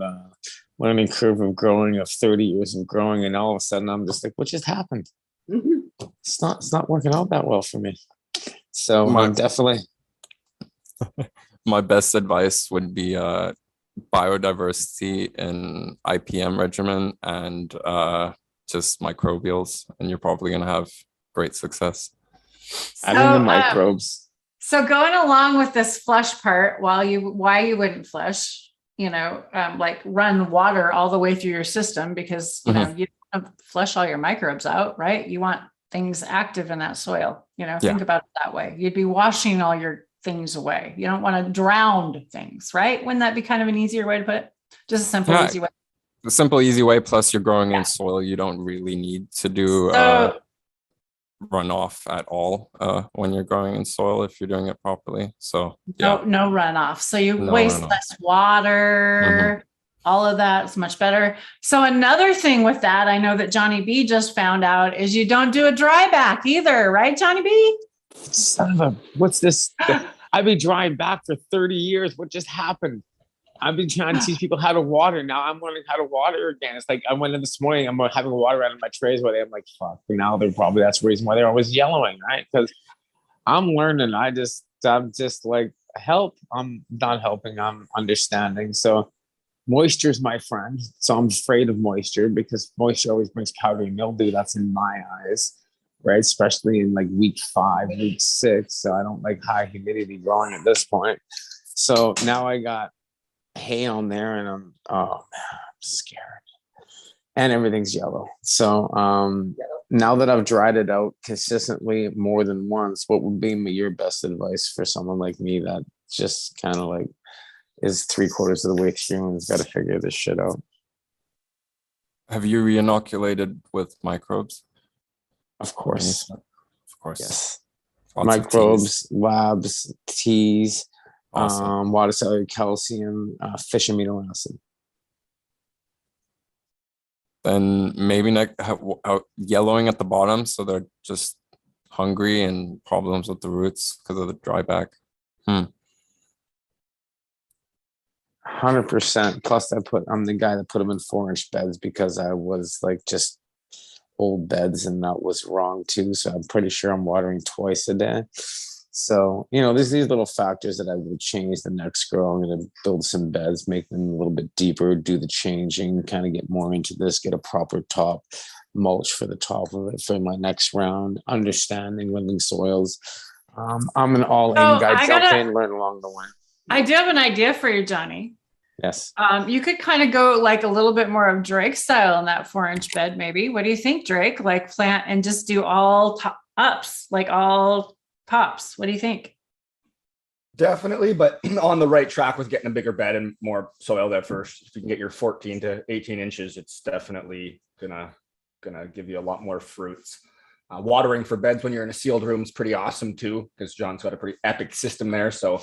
learning curve of growing, of 30 years of growing, and all of a sudden I'm just like, what just happened? It's not working out that well for me. So I'm definitely. My best advice would be biodiversity in IPM regimen and just microbials, and you're probably gonna have great success. Adding the microbes. So going along with this flush part, why you wouldn't flush, like run water all the way through your system, because you don't want to flush all your microbes out, right? You want things active in that soil. Think about it that way. You'd be washing all your things away. You don't want to drown things, right? Wouldn't that be kind of an easier way to put it? Just a simple, easy way. The simple, easy way. Plus, you're growing in soil. You don't really need to do runoff at all when you're growing in soil if you're doing it properly. So no runoff. So you waste less water. All of that is much better. So another thing with that, I know that Johnny B just found out, is you don't do a dry back either, right, Johnny B? Son of a, what's this? I've been drying back for 30 years. What just happened? I've been trying to teach people how to water. Now I'm learning how to water again. It's like I went in this morning, I'm having water out of my trays where I'm like, fuck. Now that's the reason why they're always yellowing, right? Because I'm learning. I'm just like, help. I'm not helping. I'm understanding. So moisture is my friend. So I'm afraid of moisture because moisture always brings powdery mildew. That's in my eyes, right? Especially in like week 5, week 6. So I don't like high humidity growing at this point. So now I got hay on there and I'm scared. And everything's yellow. So now that I've dried it out consistently more than once, what would be your best advice for someone like me that just kind of like is 3/4 of the way through and has got to figure this shit out? Have you re-inoculated with microbes? Of course. Of course. Yes. Lots Microbes, labs, teas, Awesome. water cellular calcium, fish amino acid. Then maybe yellowing at the bottom, so they're just hungry and problems with the roots because of the dry back. 100%. Plus, I'm the guy that put them in 4-inch beds because I was like just old beds, and that was wrong too. So I'm pretty sure I'm watering twice a day. So, there's these little factors that I will change the next grow. I'm going to build some beds, make them a little bit deeper, do the changing, kind of get more into this, get a proper top mulch for the top of it for my next round, understanding living soils. I'm an all-in guy, jump in, learn along the way. I do have an idea for you, Johnny. Yes. You could kind of go like a little bit more of Drake style in that 4-inch bed, maybe. What do you think, Drake? Like plant and just do all ups, like all tops. What do you think? Definitely, but on the right track with getting a bigger bed and more soil there first. If you can get your 14 to 18 inches, it's definitely gonna give you a lot more fruits. Watering for beds when you're in a sealed room is pretty awesome too, because John's got a pretty epic system there. So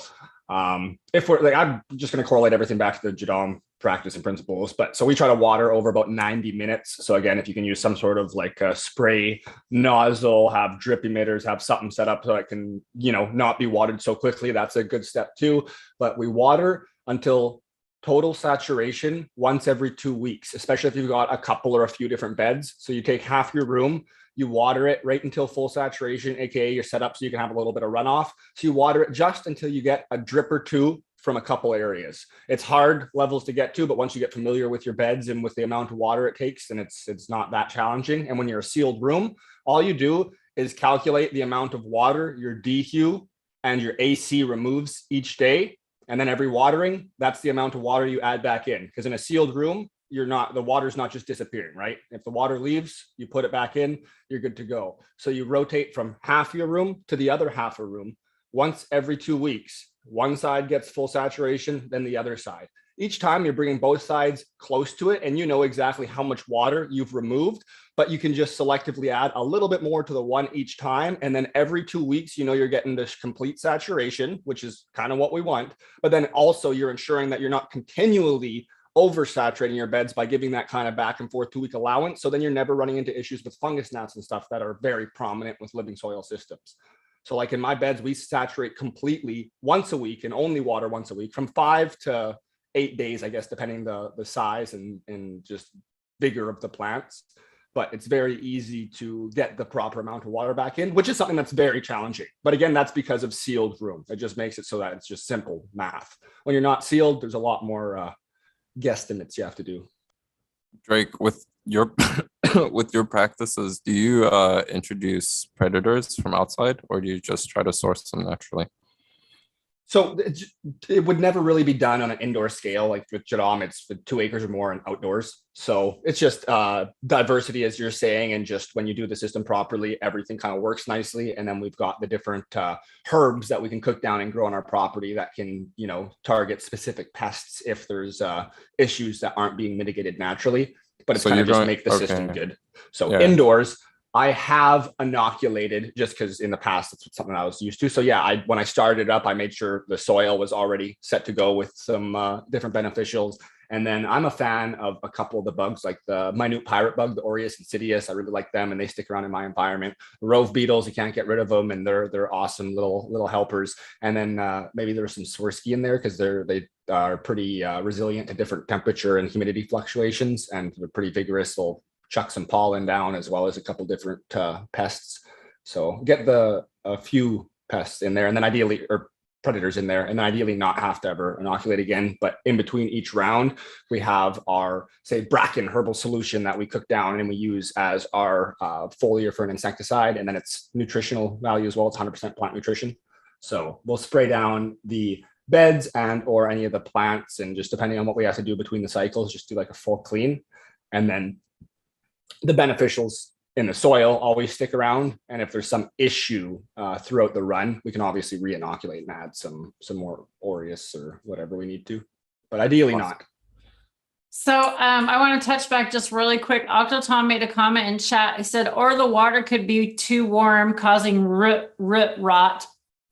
if we're like, I'm just going to correlate everything back to the Jadam practice and principles. But so we try to water over about 90 minutes. So again, if you can use some sort of like a spray nozzle, have drip emitters, have something set up so it can, not be watered so quickly, that's a good step too. But we water until total saturation once every 2 weeks, especially if you've got a couple or a few different beds. So you take half your room, you water it right until full saturation, aka you're set up so you can have a little bit of runoff. So you water it just until you get a drip or two from a couple areas. It's hard levels to get to, but once you get familiar with your beds and with the amount of water it takes, then it's not that challenging. And when you're a sealed room, all you do is calculate the amount of water your DHU and your AC removes each day. And then every watering, that's the amount of water you add back in. Because in a sealed room, the water's not just disappearing, right? If the water leaves, you put it back in, you're good to go. So you rotate from half your room to the other half of room once every 2 weeks. One side gets full saturation, then the other side. Each time you're bringing both sides close to it, and you know exactly how much water you've removed, but you can just selectively add a little bit more to the one each time. And then every 2 weeks, you're getting this complete saturation, which is kind of what we want. But then also you're ensuring that you're not continually oversaturating your beds by giving that kind of back and forth 2 week allowance. So then you're never running into issues with fungus gnats and stuff that are very prominent with living soil systems. So like in my beds, we saturate completely once a week and only water once a week from 5 to 8 days, I guess, depending the size and just vigor of the plants. But it's very easy to get the proper amount of water back in, which is something that's very challenging. But again, that's because of sealed room. It just makes it so that it's just simple math. When you're not sealed, there's a lot more guesstimates you have to do. Drake, with your with your practices, do you introduce predators from outside, or do you just try to source them naturally? So it would never really be done on an indoor scale. Like with Jadam, it's 2 acres or more and outdoors. So it's just diversity, as you're saying, and just when you do the system properly, everything kind of works nicely. And then we've got the different herbs that we can cook down and grow on our property that can, target specific pests if there's issues that aren't being mitigated naturally. But it's kind of just make the system good. So indoors, I have inoculated just because in the past, that's something I was used to. So yeah, when I started up, I made sure the soil was already set to go with some different beneficials. And then I'm a fan of a couple of the bugs, like the minute pirate bug, the Aureus insidious. I really like them and they stick around in my environment. Rove beetles, you can't get rid of them, and they're awesome little helpers. And then maybe there's some Swirsky in there because they are pretty resilient to different temperature and humidity fluctuations, and they're pretty vigorous. They'll chuck some pollen down as well as a couple different pests. So get a few pests in there, and then ideally, or predators in there, and then ideally not have to ever inoculate again. But in between each round, we have our, say, bracken herbal solution that we cook down and we use as our foliar for an insecticide. And then it's nutritional value as well. It's 100% plant nutrition. So we'll spray down the beds and or any of the plants, and just depending on what we have to do between the cycles, just do like a full clean. And then the beneficials in the soil always stick around. And if there's some issue throughout the run, we can obviously re-inoculate and add some more Aureus or whatever we need to, but ideally not. So I want to touch back just really quick. Octotom made a comment in chat. He said, or the water could be too warm, causing root rot.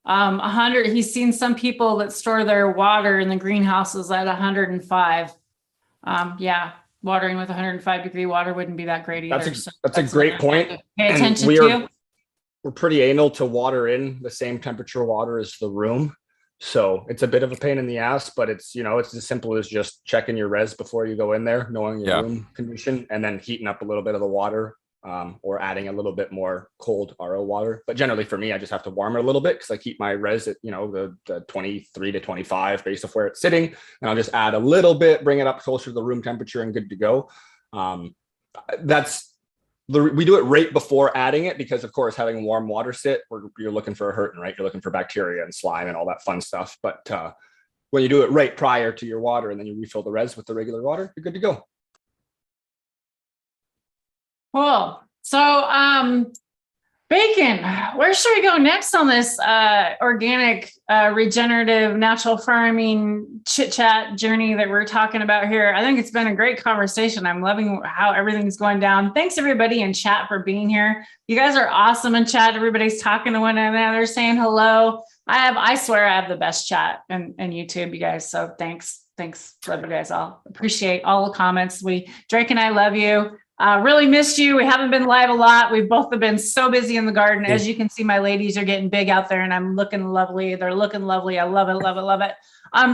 100. He's seen some people that store their water in the greenhouses at 105. Yeah. Watering with 105-degree water wouldn't be that great either. That's a great point. Pay attention to. We're pretty anal to water in the same temperature water as the room. So it's a bit of a pain in the ass, but it's as simple as just checking your res before you go in there, knowing your room condition, and then heating up a little bit of the water or adding a little bit more cold RO water. But generally for me, I just have to warm it a little bit because I keep my res at, the 23 to 25 based off where it's sitting. And I'll just add a little bit, bring it up closer to the room temperature and good to go. We do it right before adding it because, of course, having warm water sit, you're looking for a hurting, right? You're looking for bacteria and slime and all that fun stuff. But when you do it right prior to your water and then you refill the res with the regular water, you're good to go. Cool. So, Bacon, where should we go next on this organic, regenerative, natural farming chit chat journey that we're talking about here? I think it's been a great conversation. I'm loving how everything's going down. Thanks everybody in chat for being here. You guys are awesome in chat. Everybody's talking to one another, saying hello. I swear I have the best chat in YouTube, you guys. So thanks Thanks. Love you guys all. Appreciate all the comments. Drake and I love you. Really missed you. We haven't been live a lot. We've both been so busy in the garden. As you can see, my ladies are getting big out there and I'm looking lovely. They're looking lovely. I love it, love it, love it.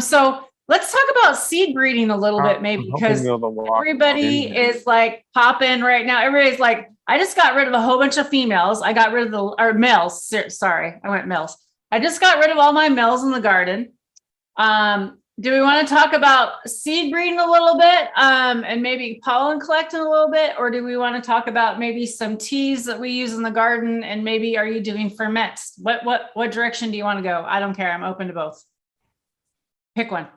So let's talk about seed breeding a little bit, maybe, because everybody is like popping right now. Everybody's like, I just got rid of a whole bunch of females. I got rid of males. Sorry, I went males. I just got rid of all my males in the garden. Do we want to talk about seed breeding a little bit and maybe pollen collecting a little bit? Or do we want to talk about maybe some teas that we use in the garden and maybe are you doing ferments? What direction do you want to go? I don't care. I'm open to both. Pick one.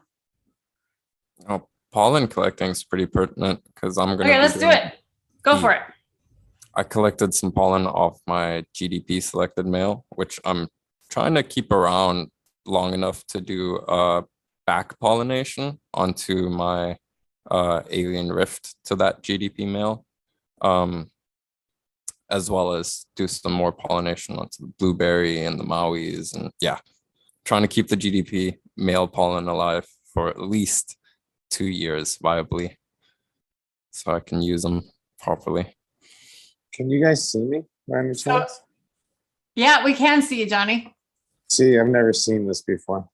Oh, pollen collecting is pretty pertinent because I'm going to. Okay, let's do it. Go for it. I collected some pollen off my GDP selected male, which I'm trying to keep around long enough to do back pollination onto my alien rift to that GDP male, as well as do some more pollination onto the blueberry and the Maui's, and yeah, trying to keep the GDP male pollen alive for at least 2 years viably, so I can use them properly. Can you guys see me by any chance? Yeah, we can see you, Johnny. See, I've never seen this before.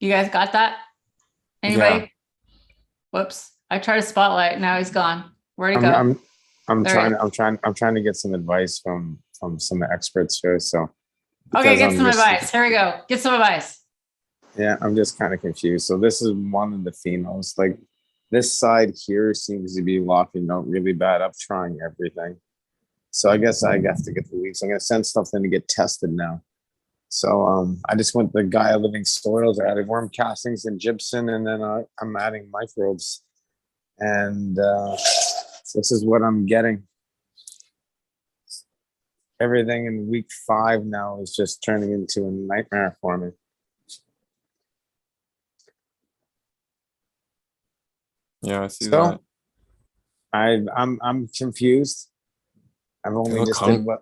You guys got that? Anybody? Yeah. Whoops. I tried to spotlight. Now he's gone. Where'd he go? I'm trying to get some advice from some experts here. So okay, get some advice. Here we go. Get some advice. Yeah, I'm just kind of confused. So this is one of the phenols. Like this side here seems to be locking out really bad. I'm trying everything. So I guess I have to get the leaves. I'm gonna send stuff in to get tested now. So I just went the Gaia Living Soils. I added worm castings and gypsum, and then I'm adding microbes. And this is what I'm getting. Everything in week 5 now is just turning into a nightmare for me. Yeah, I see that. I'm confused. I've only just did what.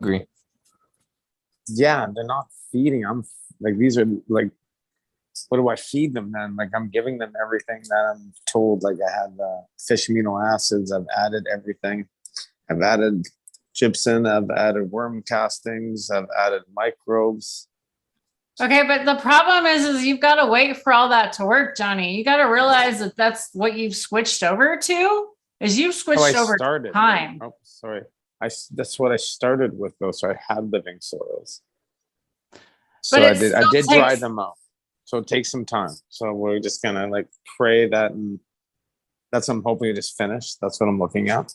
Yeah, they're not feeding. I'm like, these are like, what do I feed them then? Like I'm giving them everything that I'm told. Like I have fish amino acids. I've added everything. I've added gypsum. I've added worm castings. I've added microbes. Okay, but the problem is you've got to wait for all that to work, Johnny. You got to realize that that's what you've switched over to. Is you've switched over time. Oh, sorry. That's what I started with though. So I had living soils. So I did dry them out. So it takes some time. So we're just gonna like pray that, and that's what I'm hoping to just finish. That's what I'm looking at.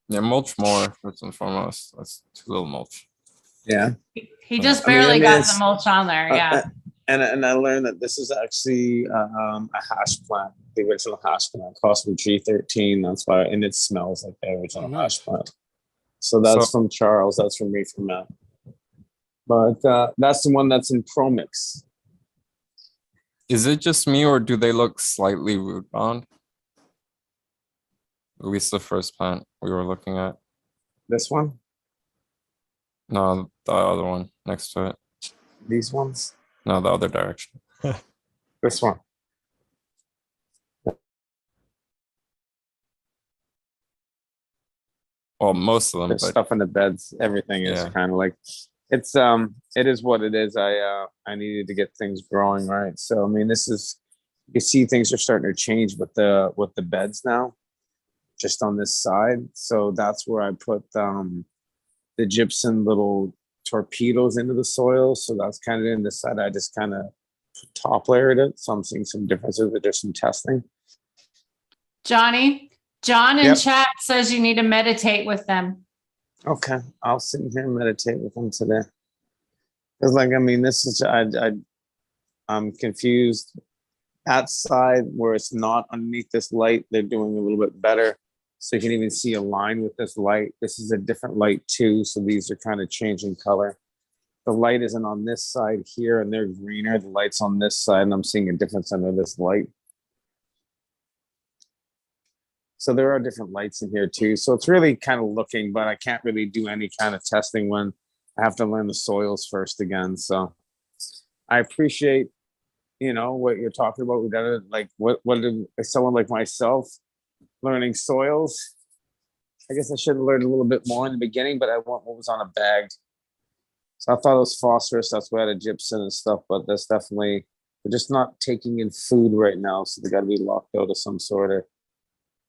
Yeah, mulch more first and foremost. That's too little mulch. Yeah. He just barely got the mulch on there. Yeah. And I learned that this is actually a hash plant. The original hash plant cost me $313. That's why, and it smells like the original hash plant. So that's from Charles. That's from me, from Matt. But that's the one that's in ProMix. Is it just me, or do they look slightly root bound? At least the first plant we were looking at. This one? No, the other one next to it. These ones? No, the other direction. This one. Well, most of them. There's stuff in the beds. Everything is kind of like, it's it is what it is. I needed to get things growing right. So I mean, this is, you see things are starting to change with the beds now, just on this side. So that's where I put the gypsum little torpedoes into the soil. So that's kind of in this side. I just kind of top layered it. So I'm seeing some differences, but there's some testing. John in chat says you need to meditate with them. Okay, I'll sit here and meditate with them today. Because, like, I mean, this is I'm confused. That side where it's not underneath this light, they're doing a little bit better. So you can even see a line with this light. This is a different light too. So these are kind of changing color. The light isn't on this side here, and they're greener. The light's on this side, and I'm seeing a difference under this light. So there are different lights in here too. So it's really kind of looking, but I can't really do any kind of testing when I have to learn the soils first again. So I appreciate, what you're talking about. We gotta like, what did someone like myself learning soils? I guess I should have learned a little bit more in the beginning, but I want what was on a bag. So I thought it was phosphorus. That's why I had gypsum and stuff, but that's definitely, they're just not taking in food right now. So they got to be locked out of some sort of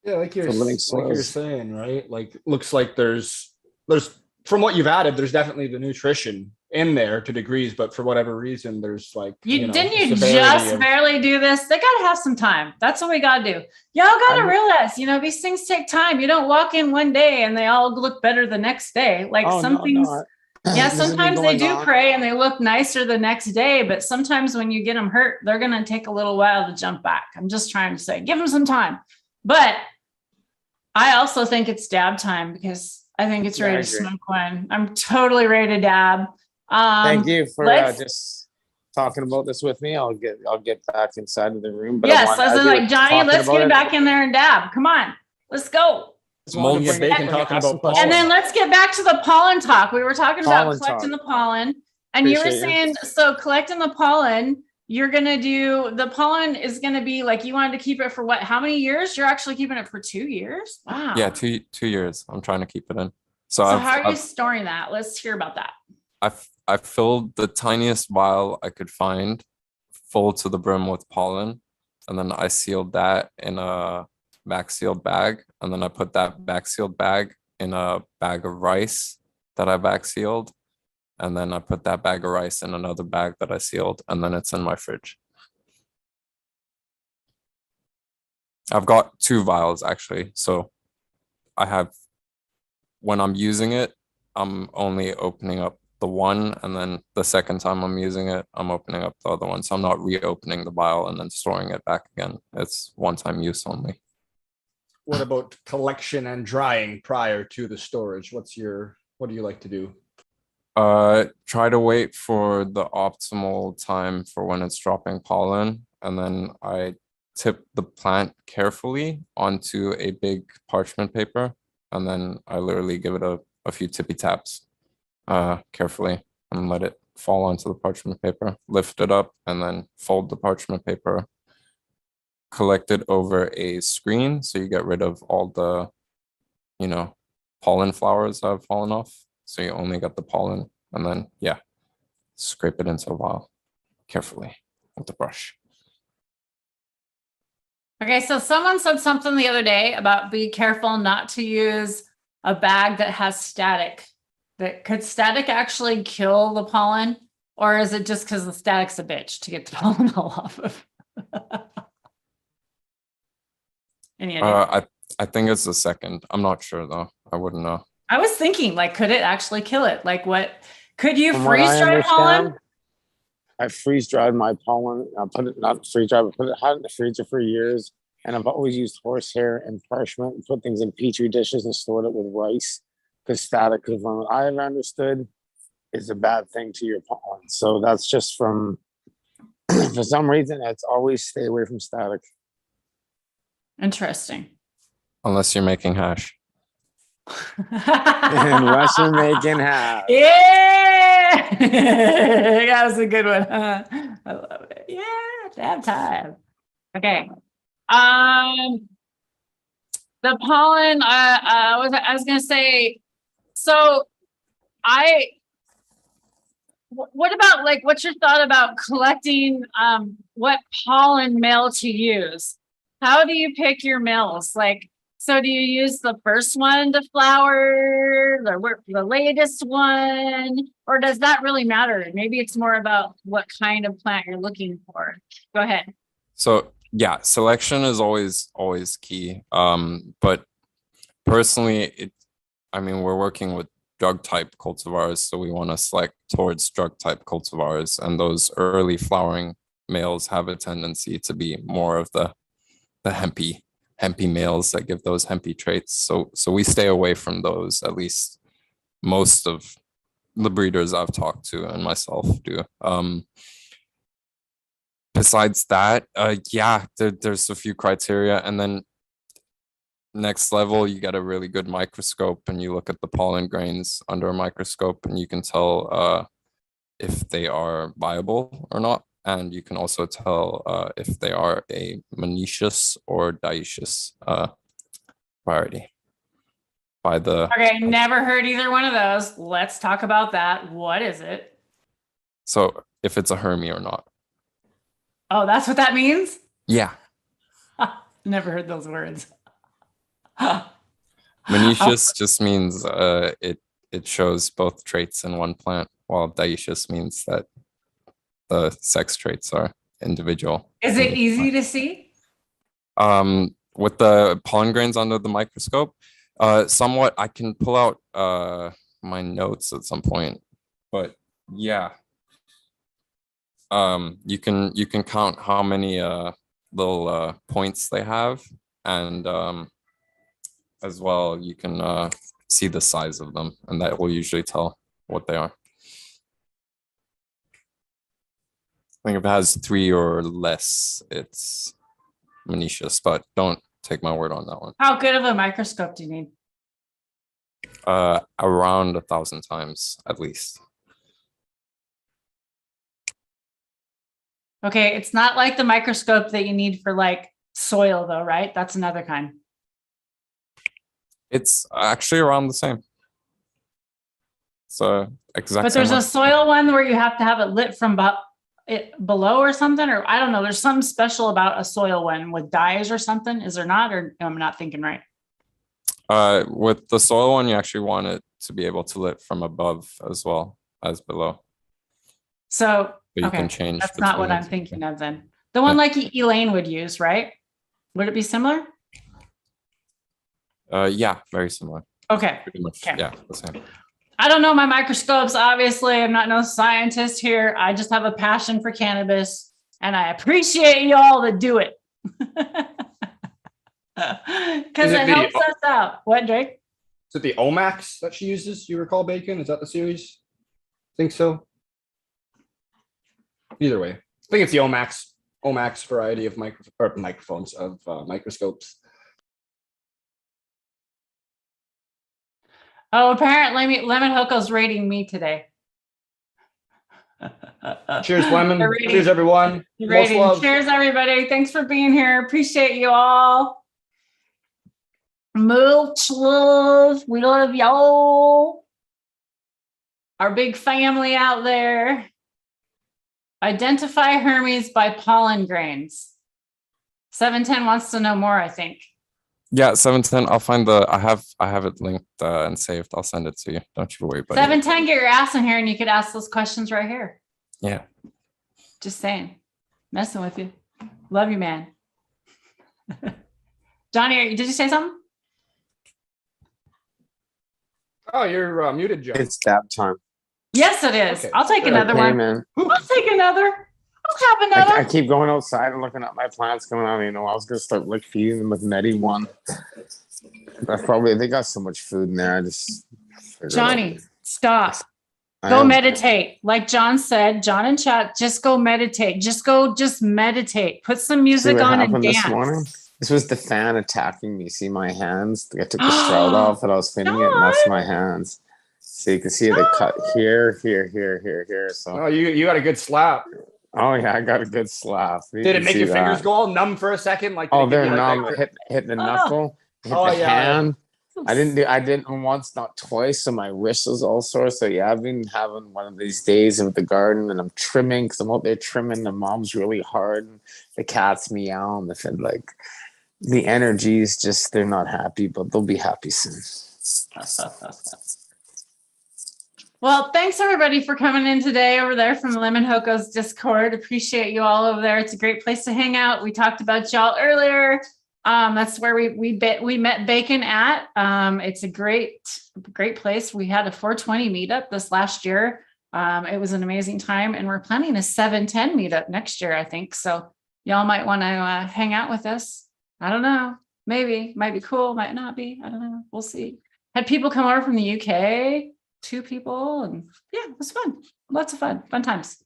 Yeah, like you're for living like you're soils. saying, right? Like looks like there's from what you've added, there's definitely the nutrition in there to degrees, but for whatever reason, there's like Didn't a you severity just of- barely do this? They gotta have some time. That's what we gotta do. Y'all gotta I'm- realize, these things take time. You don't walk in one day and they all look better the next day. Like Oh, some no, things, no. yeah, This has been sometimes they going do on. pray and they look nicer the next day, but sometimes when you get them hurt, they're gonna take a little while to jump back. I'm just trying to say, give them some time. But I also think it's dab time because I think it's Yeah, I ready to agree. smoke one. I'm totally ready to dab. Thank you for let's- just talking about this with me. I'll get back inside of the room. But Yes, I as was you were like, Johnny, talking let's about get it, back in there and dab. Come on, let's go. just wanted to Moldy bring- bacon bring- talking ask some about questions. And then let's get back to the pollen talk. We were talking about Pollen collecting talk. the pollen. And you were Appreciate saying, so collecting the pollen, you're going to do, the pollen is going to be like, you wanted to keep it for what, how many years? You're actually keeping it for 2 years? Wow. Yeah, 2 years. I'm trying to keep it in. So So how are you storing that? Let's hear about that. I filled the tiniest vial I could find full to the brim with pollen, and then I sealed that in a back sealed bag, and then I put that back sealed bag in a bag of rice that I back sealed, and then I put that bag of rice in another bag that I sealed, and then it's in my fridge. I've got 2 vials actually, so I have, when I'm using it, I'm only opening up the one, and then the second time I'm using it, I'm opening up the other one. So I'm not reopening the vial and then storing it back again. It's one-time use only. What about collection and drying prior to the storage? What do you like to do? Try to wait for the optimal time for when it's dropping pollen, and then I tip the plant carefully onto a big parchment paper, and then I literally give it a few tippy taps carefully and let it fall onto the parchment paper, lift it up, and then fold the parchment paper, collect it over a screen so you get rid of all the pollen flowers that have fallen off, so you only get the pollen, and then scrape it into a vial carefully with the brush. Okay, so someone said something the other day about be careful not to use a bag that has static. Could static actually kill the pollen? Or is it just because the static's a bitch to get the pollen all off of? Any idea? I think it's the second. I'm not sure though. I wouldn't know. I was thinking, like, could it actually kill it? Like, what could you From what I freeze dry pollen? understand, I freeze dried my pollen. I put it, not freeze dried, but had it in the freezer for years. And I've always used horsehair and parchment and put things in petri dishes and stored it with rice because static, because from what I've understood, is a bad thing to your pollen. So that's just from, for some reason, it's always stay away from static. Interesting. Unless you're making hash. Unless you're making half. Yeah, that was a good one. Huh? I love it. Yeah, dab time. Okay. The pollen. I was gonna say. So, what about like? What's your thought about collecting? What pollen mill to use? How do you pick your mills? Like, so do you use the first one to flower, the latest one, or does that really matter? Maybe it's more about what kind of plant you're looking for. Go ahead. So yeah, selection is always key. But personally, we're working with drug type cultivars, so we want to select towards drug type cultivars, and those early flowering males have a tendency to be more of the hempy males that give those hempy traits. So we stay away from those, at least most of the breeders I've talked to and myself do. Besides that, there's a few criteria, and then next level, you get a really good microscope and you look at the pollen grains under a microscope and you can tell if they are viable or not. And you can also tell if they are a monoecious or dioecious variety by the. Okay, never heard either one of those. Let's talk about that. What is it? So if it's a Hermy or not. Oh, that's what that means? Yeah. Never heard those words. Monoecious just means it shows both traits in one plant, while dioecious means that the sex traits are individual. Is it easy to see? With the pollen grains under the microscope, somewhat. I can pull out my notes at some point, but yeah. You can count how many little points they have, and as well you can see the size of them, and that will usually tell what they are. I think if it has 3 or less, it's monoecious, but don't take my word on that one. How good of a microscope do you need? Around 1,000 times at least. Okay, it's not like the microscope that you need for like soil though, right? That's another kind. It's actually around the same. So exactly. But there's a soil one where you have to have it lit from below or something, or I don't know. There's something special about a soil one with dyes or something. Is there not? Or I'm not thinking right. With the soil one, you actually want it to be able to lit from above as well as below. So you okay, can change. That's not what I'm thinking of then. The one like Elaine would use, right? Would it be similar? Yeah, very similar. Okay. Pretty much, Okay. yeah, the same. I don't know my microscopes. Obviously, I'm not no scientist here. I just have a passion for cannabis, and I appreciate y'all that do it. Because it helps us out. What, Drake? Is it the Omax that she uses? You recall, Bacon? Is that the series? Think so. Either way, I think it's the Omax variety of microphones of microscopes. Oh, apparently Lemon Hoko's rating me today. Cheers, Lemon. They're rating- Cheers, everyone. they're Most rating. love. Cheers, everybody. Thanks for being here. Appreciate you all. Much love. We love y'all. Our big family out there. Identify Hermes by pollen grains. 710 wants to know more, I think. Yeah, 710. I'll find I have it linked and saved. I'll send it to you. Don't you worry, buddy. 710, get your ass in here and you could ask those questions right here. Yeah. Just saying. Messing with you. Love you, man. Johnny, did you say something? Oh, you're muted, John. It's dab time. Yes, it is. Okay. I'll take another Okay, one. man. I'll take another. I'll have another. I keep going outside and looking at my plants going on. You know, I was gonna start like feeding them with Medi one. They got so much food in there. I just Johnny, stop. I Go am- meditate. Like John said, John and chat, just go meditate. Just meditate. Put some See music what on and happened dance. this morning? This was the fan attacking me. See my hands? I took the stroud off and I was feeding it, and that's my hands. So you can see the cut here. So Oh, you got a good slap. oh yeah, I got a good slap. You Did it can make see your that. fingers go all numb for a second? Like Oh, did it they're give you, like, numb. that- Hit the knuckle, hit Oh, the yeah. hand. I didn't once, not twice, so my wrist was all sore. So yeah, I've been having one of these days with the garden, and I'm trimming because I'm out there trimming. The mom's really hard, and the cats meow, and the energy is just, they're not happy, but they'll be happy soon. Well, thanks everybody for coming in today over there from Lemon Hoko's Discord. Appreciate you all over there. It's a great place to hang out. We talked about y'all earlier. That's where we met Bacon at. It's a great place. We had a 420 meetup this last year. It was an amazing time, and we're planning a 710 meetup next year, I think. So y'all might want to hang out with us. I don't know. Maybe. Might be cool. Might not be. I don't know. We'll see. Had people come over from the UK. 2 people, and yeah, it was fun. Lots of fun times.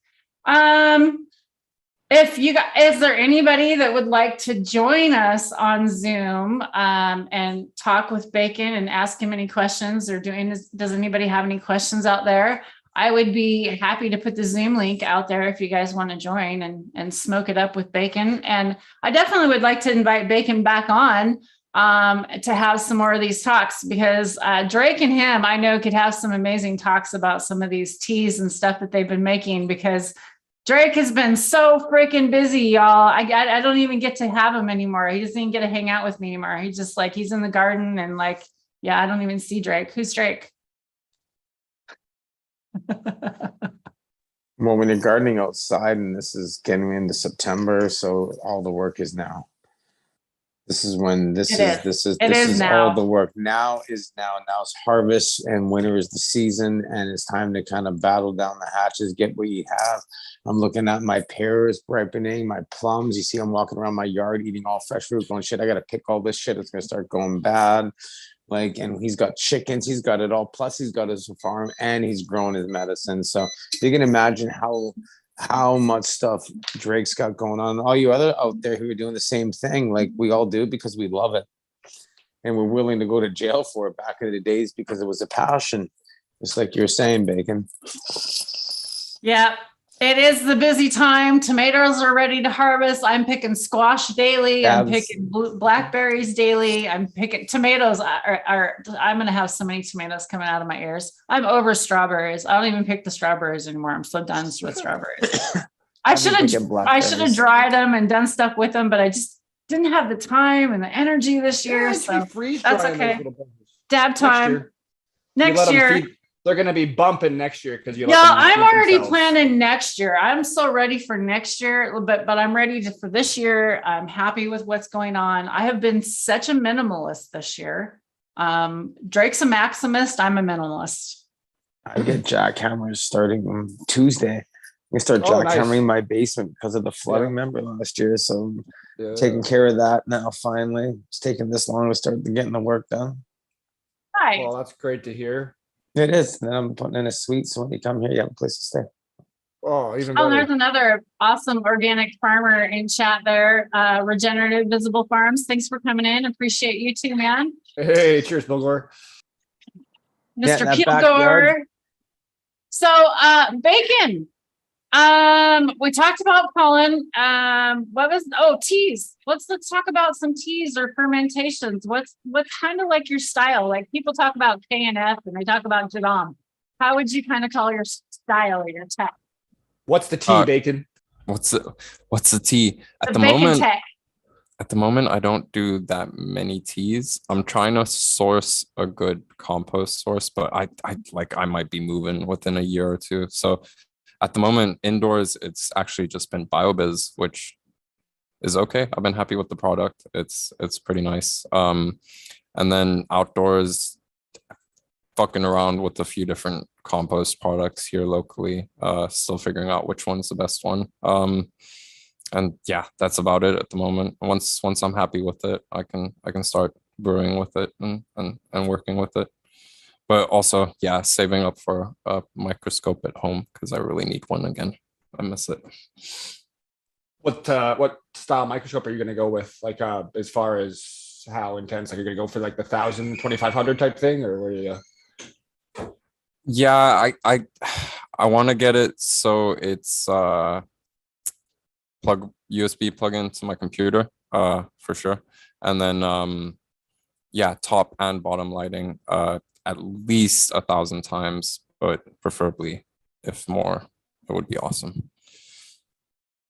Is there anybody that would like to join us on Zoom and talk with Bacon and ask him any questions or does anybody have any questions out there? I would be happy to put the Zoom link out there if you guys want to join and smoke it up with Bacon. And I definitely would like to invite Bacon back on to have some more of these talks, because Drake and him, I know, could have some amazing talks about some of these teas and stuff that they've been making, because Drake has been so freaking busy, y'all. I don't even get to have him anymore. He doesn't even get to hang out with me anymore. He's just like, he's in the garden and like, yeah, I don't even see Drake. Who's Drake? Well, when you're gardening outside, and this is getting into September, so all the work is now. This is when this is all the work. Now is harvest, and winter is the season, and it's time to kind of battle down the hatches, get what you have. I'm looking at my pears ripening, my plums. You see, I'm walking around my yard eating all fresh fruit, going, shit, I got to pick all this shit. It's going to start going bad. Like, and he's got chickens, he's got it all. Plus, he's got his farm and he's growing his medicine. So you can imagine how much stuff Drake's got going on. All you other out there who are doing the same thing, like we all do, because we love it. And we're willing to go to jail for it back in the days because it was a passion. Just like you're saying, Bacon. Yeah, it is the busy time. Tomatoes are ready to harvest. I'm picking squash daily. I'm picking blackberries daily. I'm picking tomatoes. I'm going to have so many tomatoes coming out of my ears. I'm over strawberries. I don't even pick the strawberries anymore. I'm so done with strawberries. I should have dried them and done stuff with them, but I just didn't have the time and the energy this year. So that's okay. Dab time. Next year. They're going to be bumping next year because you. Yeah, I'm already planning next year. I'm so ready for next year, but I'm ready for this year. I'm happy with what's going on. I have been such a minimalist this year. Drake's a maximist. I'm a minimalist. I get jackhammers starting on Tuesday. We start jackhammering my basement because of the flooding. Remember last year, so taking care of that now. Finally, it's taking this long to start getting the work done. Hi. Well, that's great to hear. It is. And I'm putting in a suite, so when you come here, you have a place to stay. Oh, even better. Oh, there's another awesome organic farmer in chat there. Regenerative Visible Farms. Thanks for coming in. Appreciate you too, man. Hey, cheers, Bill Gore. Mr. Peelgore. So, Bacon. We talked about pollen. Teas. Let's talk about some teas or fermentations. What's kind of like your style? Like people talk about KNF and they talk about Jadam. How would you kind of call your style or your tech? What's the tea, Bacon? What's the tea? At the moment, I don't do that many teas. I'm trying to source a good compost source, but I might be moving within a year or two. So at the moment, indoors, it's actually just been BioBiz, which is okay. I've been happy with the product. It's pretty nice. And then outdoors, fucking around with a few different compost products here locally. Still figuring out which one's the best one. And yeah, that's about it at the moment. Once I'm happy with it, I can start brewing with it and working with it. But also, yeah, saving up for a microscope at home because I really need one again. I miss it. What style microscope are you going to go with? Like, as far as how intense? Like, you're going to go for like the 1,000, 2,500 type thing, or where you? Yeah, I want to get it so it's USB plug into my computer, for sure, and then top and bottom lighting, at least 1,000 times, but preferably if more, it would be awesome.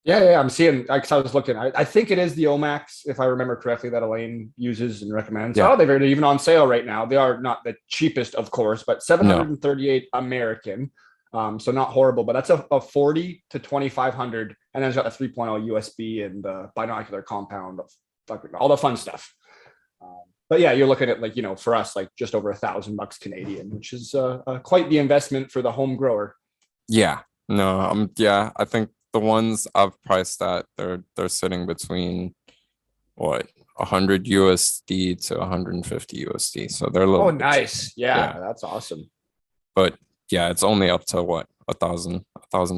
Yeah, I'm seeing, because I was looking, I think it is the Omax, if I remember correctly, that Elaine uses and recommends. Yeah. Oh, they're even on sale right now. They are not the cheapest, of course, but 738 American. So not horrible, but that's a 40 to 2,500. And then it's got a 3.0 USB and the binocular compound, all the fun stuff. But yeah, you're looking at like, for us, like just over $1,000 Canadian, which is quite the investment for the home grower. Yeah, no, I think the ones I've priced at, they're sitting between 100 USD to 150 USD. So they're a little. Oh, nice. Yeah, that's awesome. But yeah, it's only up to a thousand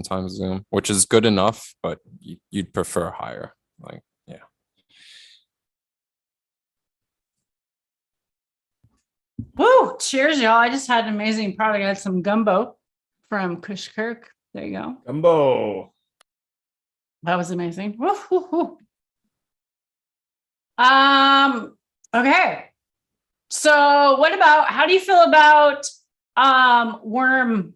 times zoom, which is good enough, but you'd prefer higher. Like, yeah. Woo! Cheers, y'all. I just had an amazing product. I had some gumbo from Kushkirk. There you go. Gumbo. That was amazing. Woo, woo, woo. Okay. So what about, how do you feel about worm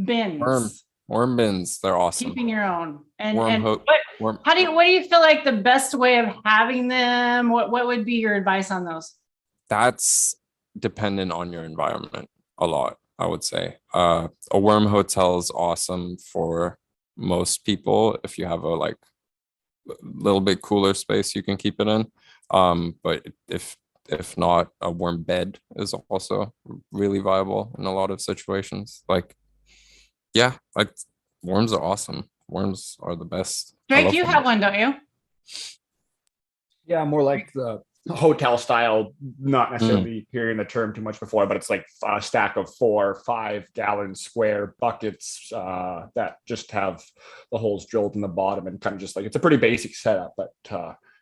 bins? Worm bins, they're awesome. Keeping your own. And What do you feel like the best way of having them? What would be your advice on those? That's dependent on your environment a lot, I would say. A worm hotel is awesome for most people if you have a like little bit cooler space you can keep it in. But if not, a worm bed is also really viable in a lot of situations. Like, yeah, like worms are awesome. Worms are the best. Drake, you have one, don't you? Yeah, more like the hotel style, not necessarily hearing the term too much before, but it's like a stack of 4 or 5 gallon square buckets that just have the holes drilled in the bottom, and kind of just like, it's a pretty basic setup, but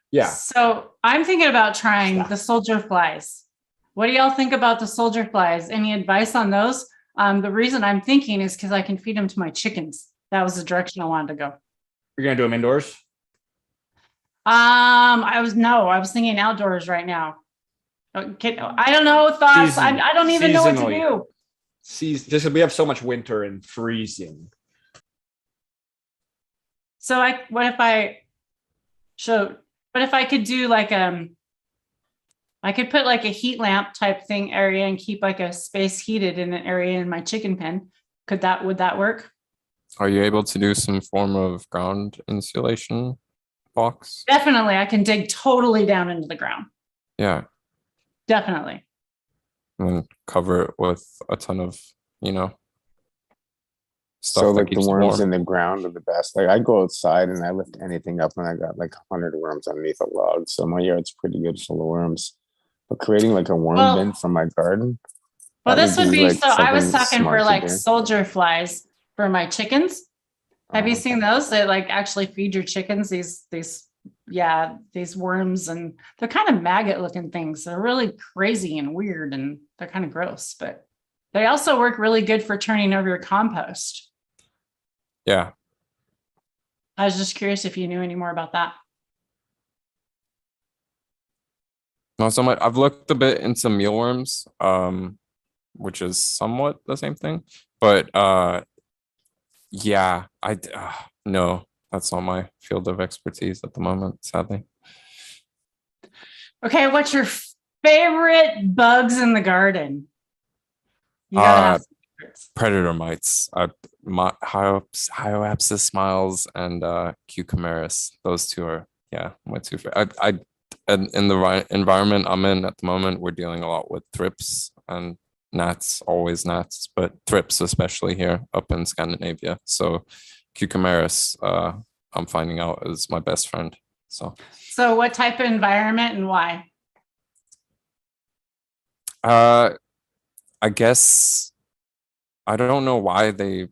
yeah. So I'm thinking about trying the soldier flies. What do y'all think about the soldier flies? Any advice on those? The reason I'm thinking is because I can feed them to my chickens. That was the direction I wanted to go. You're gonna do them indoors? I was thinking outdoors right now. Okay, I don't know thoughts. I don't even know what to do. Just we have so much winter and freezing. So what if I could do like I could put like a heat lamp type thing area and keep like a space heated in an area in my chicken pen. Would that work? Are you able to do some form of ground insulation box? Definitely. I can dig totally down into the ground. Yeah. Definitely. And cover it with a ton of, stuff. So like the worms in the ground are the best. Like I go outside and I lift anything up and I got like 100 worms underneath a log. So my yard's pretty good full of worms. But creating like a worm bin from my garden. Well, this would be, so I was talking for smart to like do. soldier flies for my chickens. Have you seen those? They like actually feed your chickens these worms, and they're kind of maggot looking things. They're really crazy and weird, and they're kind of gross, but they also work really good for turning over your compost. Yeah. I was just curious if you knew any more about that. Not so much. I've looked a bit into mealworms, which is somewhat the same thing, but yeah, no, that's not my field of expertise at the moment, sadly. Okay, what's your favorite bugs in the garden? You gotta have some favorites. Predator mites, Hyopsis smiles and Cucumeris. Those two are my two favorite. In the environment I'm in at the moment, we're dealing a lot with thrips and gnats, always gnats, but thrips especially here up in Scandinavia. So Cucumeris, I'm finding out is my best friend. So what type of environment and why? I guess I don't know why they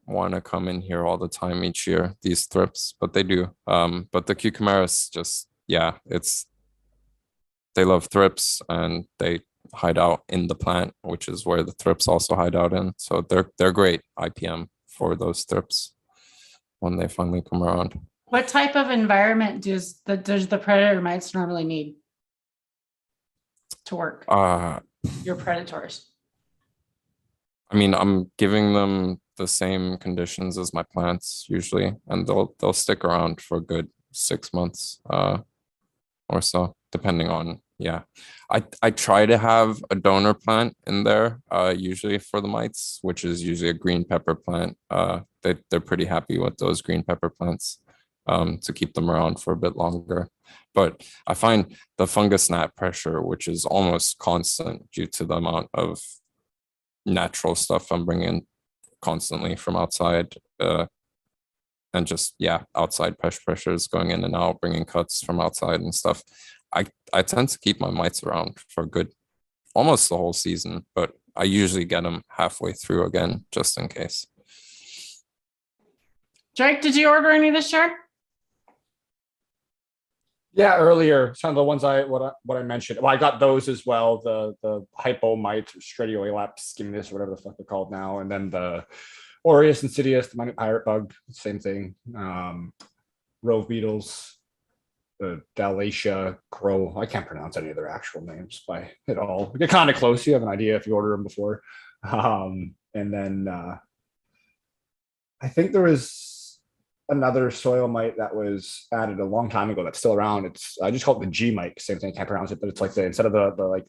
want to come in here all the time each year, these thrips, but they do. But the Cucumeris just, they love thrips and they hide out in the plant, which is where the thrips also hide out in. So they're great IPM for those thrips when they finally come around. What type of environment does the predator mites normally need to work? Your predators. I mean, I'm giving them the same conditions as my plants usually, and they'll stick around for a good 6 months or so, depending on. I try to have a donor plant in there usually for the mites, which is usually a green pepper plant. They're pretty happy with those green pepper plants to keep them around for a bit longer. But I find the fungus gnat pressure, which is almost constant due to the amount of natural stuff I'm bringing constantly from outside, and just outside pest pressures going in and out, bringing cuts from outside and stuff. I tend to keep my mites around for good, almost the whole season, but I usually get them halfway through again, just in case. Drake, did you order any this year? Yeah, earlier, some of the ones what I mentioned. Well, I got those as well. The Hypomite, Stradioelapse, Skimnus, whatever the fuck they're called now, and then the Aureus Insidious, the Minute Pirate Bug, same thing. Rove Beetles, the Dalatia Crow. I can't pronounce any of their actual names by at all. They're kind of close. You have an idea if you order them before. And then I think there was another soil mite that was added a long time ago that's still around. I just call it the G mite. Same thing, I can't pronounce it, but it's like instead of the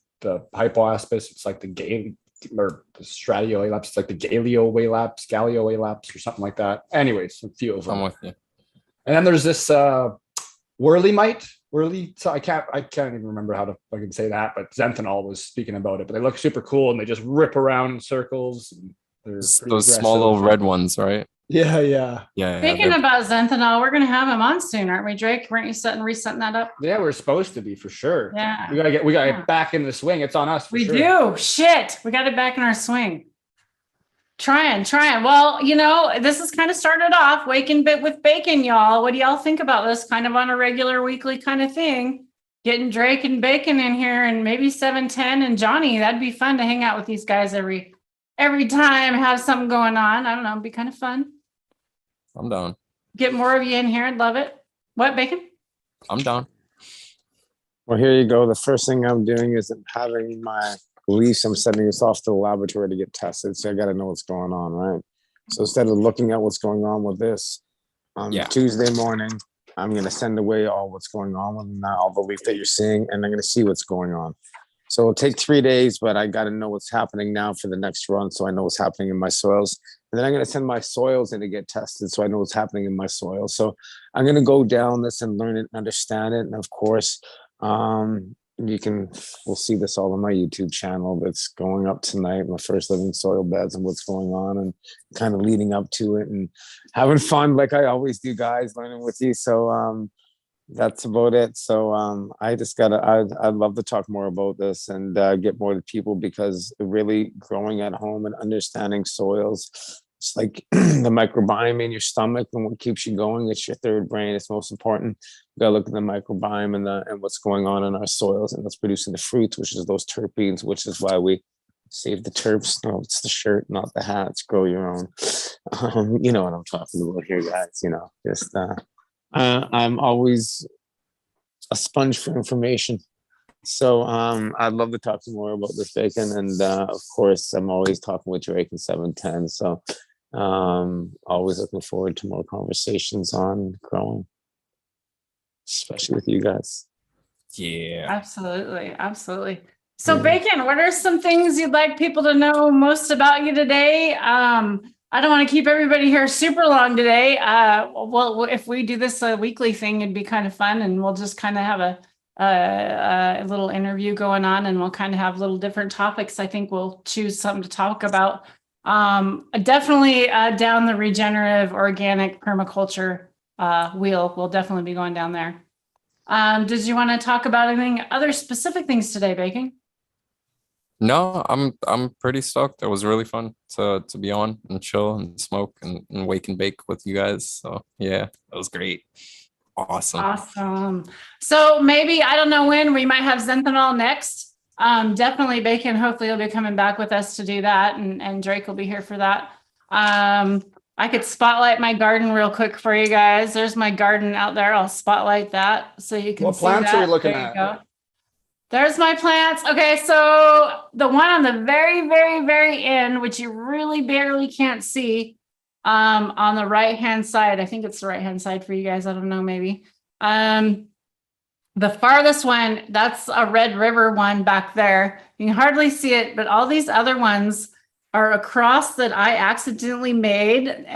Hypoaspis, it's like the Gale or the Stradioelapse, it's like the Galioelapse or something like that. Anyways, a few of them. I'm with you. And then there's this Whirly mite. Whirly, so I can't even remember how to fucking say that, but Zenthanol was speaking about it. But they look super cool and they just rip around in circles. And those small little red ones, right? Yeah. Speaking about Zenthanol, we're going to have him on soon, aren't we, Drake? Weren't you resetting that up? Yeah, we're supposed to be for sure. Yeah. We gotta get back in the swing. It's on us. For We sure. do. Shit. We got it back in our swing. Trying. Well, this is kind of started off Waking Bit with Bacon, y'all. What do y'all think about this kind of on a regular weekly kind of thing? Getting Drake and Bacon in here and maybe 710 and Johnny. That'd be fun to hang out with these guys every time, have something going on. I don't know. It'd be kind of fun. I'm down. Get more of you in here. I'd love it. What, Bacon? I'm down. Well, here you go. The first thing I'm doing is I'm having my lease. I'm sending this off to the laboratory to get tested. So I got to know what's going on, right? So instead of looking at what's going on with this, on Tuesday morning, I'm going to send away all what's going on with all the leaf that you're seeing, and I'm going to see what's going on. So it'll take 3 days, but I got to know what's happening now for the next run, so I know what's happening in my soils. And then I'm going to send my soils in to get tested, so I know what's happening in my soil. So I'm going to go down this and learn it and understand it. And of course, we'll see this all on my YouTube channel that's going up tonight, my first living soil beds and what's going on and kind of leading up to it and having fun like I always do, guys, learning with you. So that's about it. So I'd love to talk more about this and get more to people, because really growing at home and understanding soils, it's like the microbiome in your stomach and what keeps you going. It's your third brain. It's most important. You gotta look at the microbiome and what's going on in our soils and what's producing the fruits, which is those terpenes, which is why we save the terps. No, it's the shirt, not the hats. Grow your own. You know what I'm talking about here, guys. I'm always a sponge for information. So I'd love to talk some more about this, Bacon. And of course, I'm always talking with Drake and 710. So always looking forward to more conversations on growing, especially with you guys. Yeah. Absolutely. So Bacon, what are some things you'd like people to know most about you today? I don't want to keep everybody here super long today. Well, if we do this a weekly thing, it'd be kind of fun, and we'll just kind of have a little interview going on, and we'll kind of have little different topics. I think we'll choose something to talk about. Definitely down the regenerative organic permaculture wheel. We'll definitely be going down there. Did you want to talk about anything, other specific things today, Bacon? No, I'm pretty stoked. It was really fun to be on and chill and smoke and wake and bake with you guys. So yeah, that was great. Awesome. So maybe, I don't know when, we might have Zenthanol next. Definitely Bacon, hopefully you'll be coming back with us to do that, and Drake will be here for that. I could spotlight my garden real quick for you guys. There's my garden out there. I'll spotlight that so you can see what plants that. are we looking there at? You go. There's my plants. Okay, so the one on the very, very, very end, which you really barely can't see, on the right-hand side. I think it's the right-hand side for you guys. I don't know, maybe. The farthest one, that's a Red River one back there. You can hardly see it, but all these other ones are a cross that I accidentally made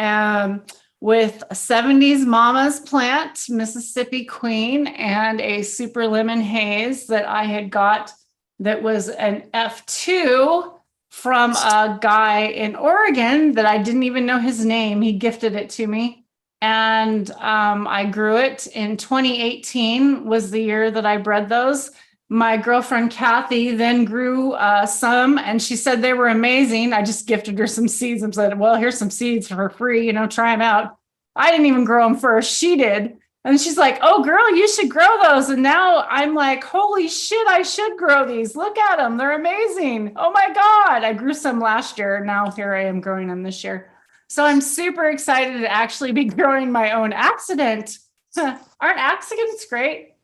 with a 70s Mama's plant, Mississippi Queen, and a Super Lemon Haze that I had got that was an F2 from a guy in Oregon that I didn't even know his name. He gifted it to me. And I grew it in 2018 was the year that I bred those. My girlfriend, Kathy, then grew some, and she said they were amazing. I just gifted her some seeds and said, well, here's some seeds for free, try them out. I didn't even grow them first. She did. And she's like, oh, girl, you should grow those. And now I'm like, holy shit, I should grow these. Look at them. They're amazing. Oh my God. I grew some last year. Now here I am growing them this year. So I'm super excited to actually be growing my own accident. Aren't accidents great?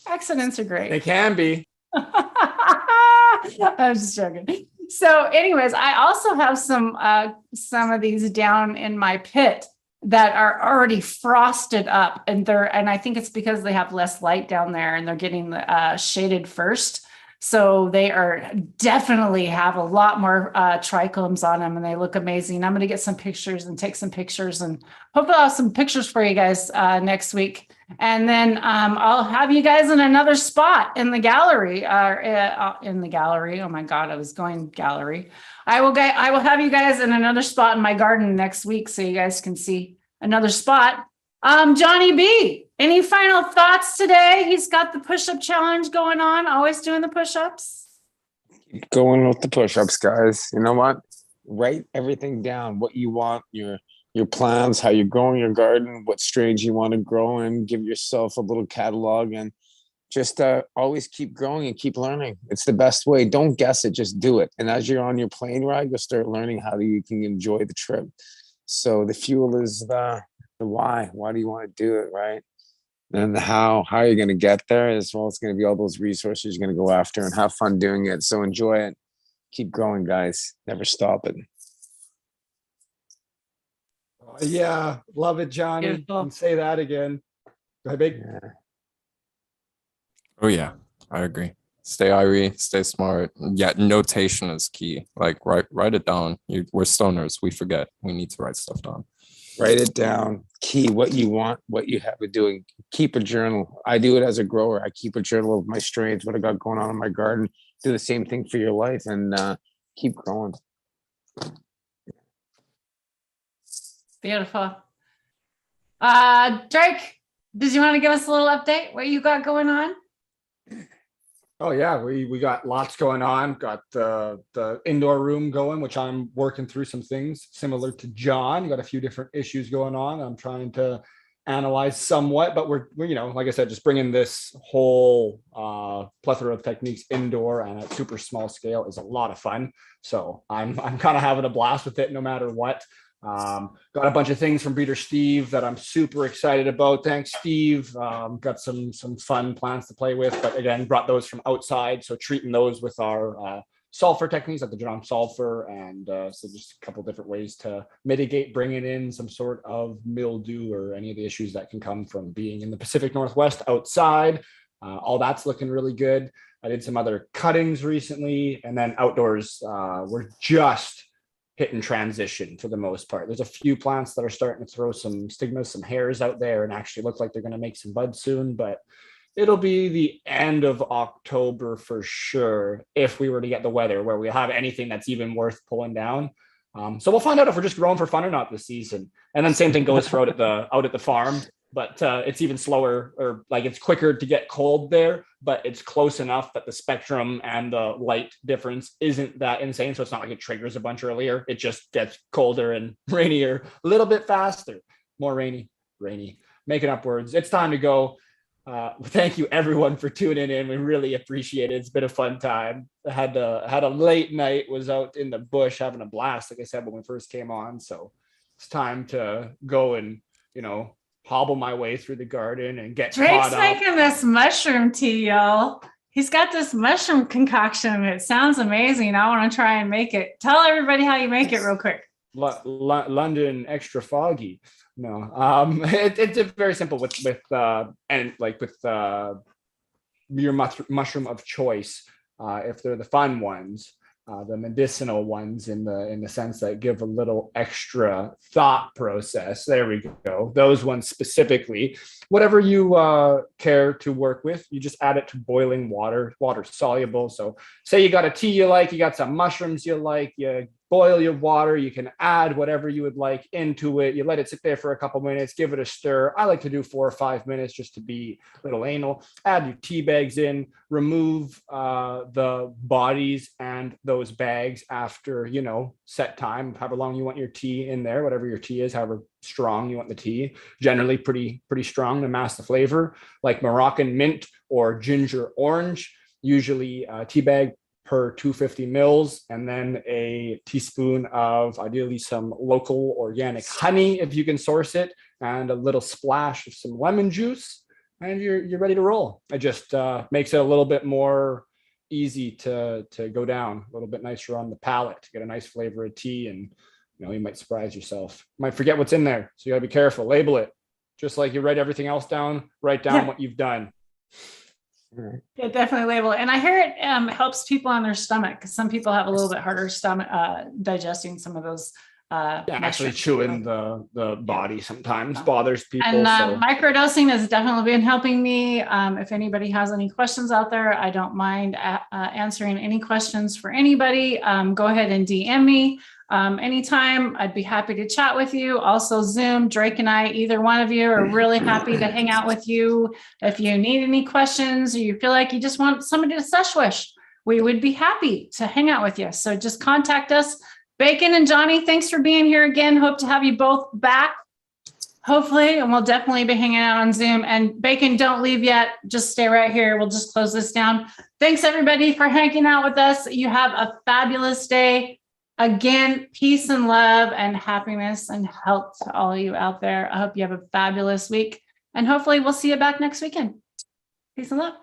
Accidents are great. They can be. I'm just joking. So anyways, I also have some of these down in my pit that are already frosted up, and I think it's because they have less light down there and they're getting shaded first. So they are definitely have a lot more trichomes on them, and they look amazing. I'm going to get some pictures and take some pictures, and hopefully I'll have some pictures for you guys next week. And then I'll have you guys in another spot in the gallery. In the gallery. Oh my God, I was going gallery. I will have you guys in another spot in my garden next week, so you guys can see another spot. Johnny B, any final thoughts today? He's got the push-up challenge going on, always doing the push-ups. Keep going with the push-ups, guys. You know what? Write everything down, what you want, your plans, how you're growing your garden, what strains you want to grow in. Give yourself a little catalog, and just always keep growing and keep learning. It's the best way. Don't guess it, just do it. And as you're on your plane ride, you'll start learning how you can enjoy the trip. So the fuel is the why. Why do you want to do it, right? And the how you're going to get there, as well. It's going to be all those resources you're going to go after, and have fun doing it. So enjoy it. Keep growing, guys. Never stop it. Yeah, love it, Johnny. Beautiful. And say that again. Go ahead, Big. Yeah. Oh yeah, I agree. Stay irie, stay smart. Yeah, notation is key. Like write it down. We're stoners. We forget. We need to write stuff down. Write it down. Key what you want, what you have to do. Keep a journal. I do it as a grower. I keep a journal of my strains, what I got going on in my garden. Do the same thing for your life, and keep growing. Beautiful. Drake, did you want to give us a little update? What you got going on? Oh yeah, we got lots going on. Got the indoor room going, which I'm working through some things similar to John. You got a few different issues going on. I'm trying to analyze somewhat, but we're like I said, just bringing this whole plethora of techniques indoor and at super small scale is a lot of fun. So I'm kind of having a blast with it no matter what. Got a bunch of things from Breeder Steve that I'm super excited about. Thanks, Steve. Got some fun plants to play with, but again, brought those from outside. So treating those with our sulfur techniques, like the drum sulfur, and so just a couple different ways to mitigate bringing in some sort of mildew or any of the issues that can come from being in the Pacific Northwest outside. All that's looking really good. I did some other cuttings recently, and then outdoors, we're just hitting transition for the most part. There's a few plants that are starting to throw some stigmas, some hairs out there, and actually look like they're going to make some buds soon, but it'll be the end of October for sure if we were to get the weather where we have anything that's even worth pulling down. So we'll find out if we're just growing for fun or not this season. And then same thing goes for out at the farm, but it's even slower, or like it's quicker to get cold there, but it's close enough that the spectrum and the light difference isn't that insane. So it's not like it triggers a bunch earlier. It just gets colder and rainier a little bit faster. More rainy, making up words. It's time to go. Thank you everyone for tuning in. We really appreciate it. It's been a fun time. I had a late night, was out in the bush having a blast, like I said, when we first came on. So it's time to go and, hobble my way through the garden and get Drake's caught up. making this mushroom tea, y'all. He's got this mushroom concoction. It sounds amazing. I want to try and make it. Tell everybody how you make it real quick. London extra foggy. No, it's very simple with your mushroom of choice. If they're the fun ones, the medicinal ones in the sense that give a little extra thought process. There we go. Those ones specifically, whatever you care to work with, you just add it to boiling water soluble. So say you got a tea you like, you got some mushrooms you like, you boil your water. You can add whatever you would like into it. You let it sit there for a couple minutes, give it a stir. I like to do 4 or 5 minutes just to be a little anal. Add your tea bags in, remove the bodies and those bags after, set time, however long you want your tea in there, whatever your tea is, however strong you want the tea. Generally pretty strong to mask the flavor, like Moroccan mint or ginger orange. Usually tea bag per 250 mils, and then a teaspoon of ideally some local organic honey if you can source it, and a little splash of some lemon juice, and you're ready to roll. It just makes it a little bit more easy to go down, a little bit nicer on the palate, to get a nice flavor of tea. And you might surprise yourself. You might forget what's in there, so you gotta be careful. Label it, just like you write everything else down. Write down what you've done. Yeah, definitely label it. And I hear it helps people on their stomach, because some people have a little bit harder stomach digesting some of those. Actually chewing the body sometimes bothers people. And so. microdosing has definitely been helping me. If anybody has any questions out there, I don't mind answering any questions for anybody. Go ahead and DM me anytime. I'd be happy to chat with you. Also Zoom, Drake and I, either one of you are really happy to hang out with you. If you need any questions, or you feel like you just want somebody to sesh wish, we would be happy to hang out with you. So just contact us. Bacon and Johnny, thanks for being here again. Hope to have you both back, hopefully, and we'll definitely be hanging out on Zoom. And Bacon, don't leave yet. Just stay right here. We'll just close this down. Thanks, everybody, for hanging out with us. You have a fabulous day. Again, peace and love and happiness and health to all of you out there. I hope you have a fabulous week, and hopefully we'll see you back next weekend. Peace and love.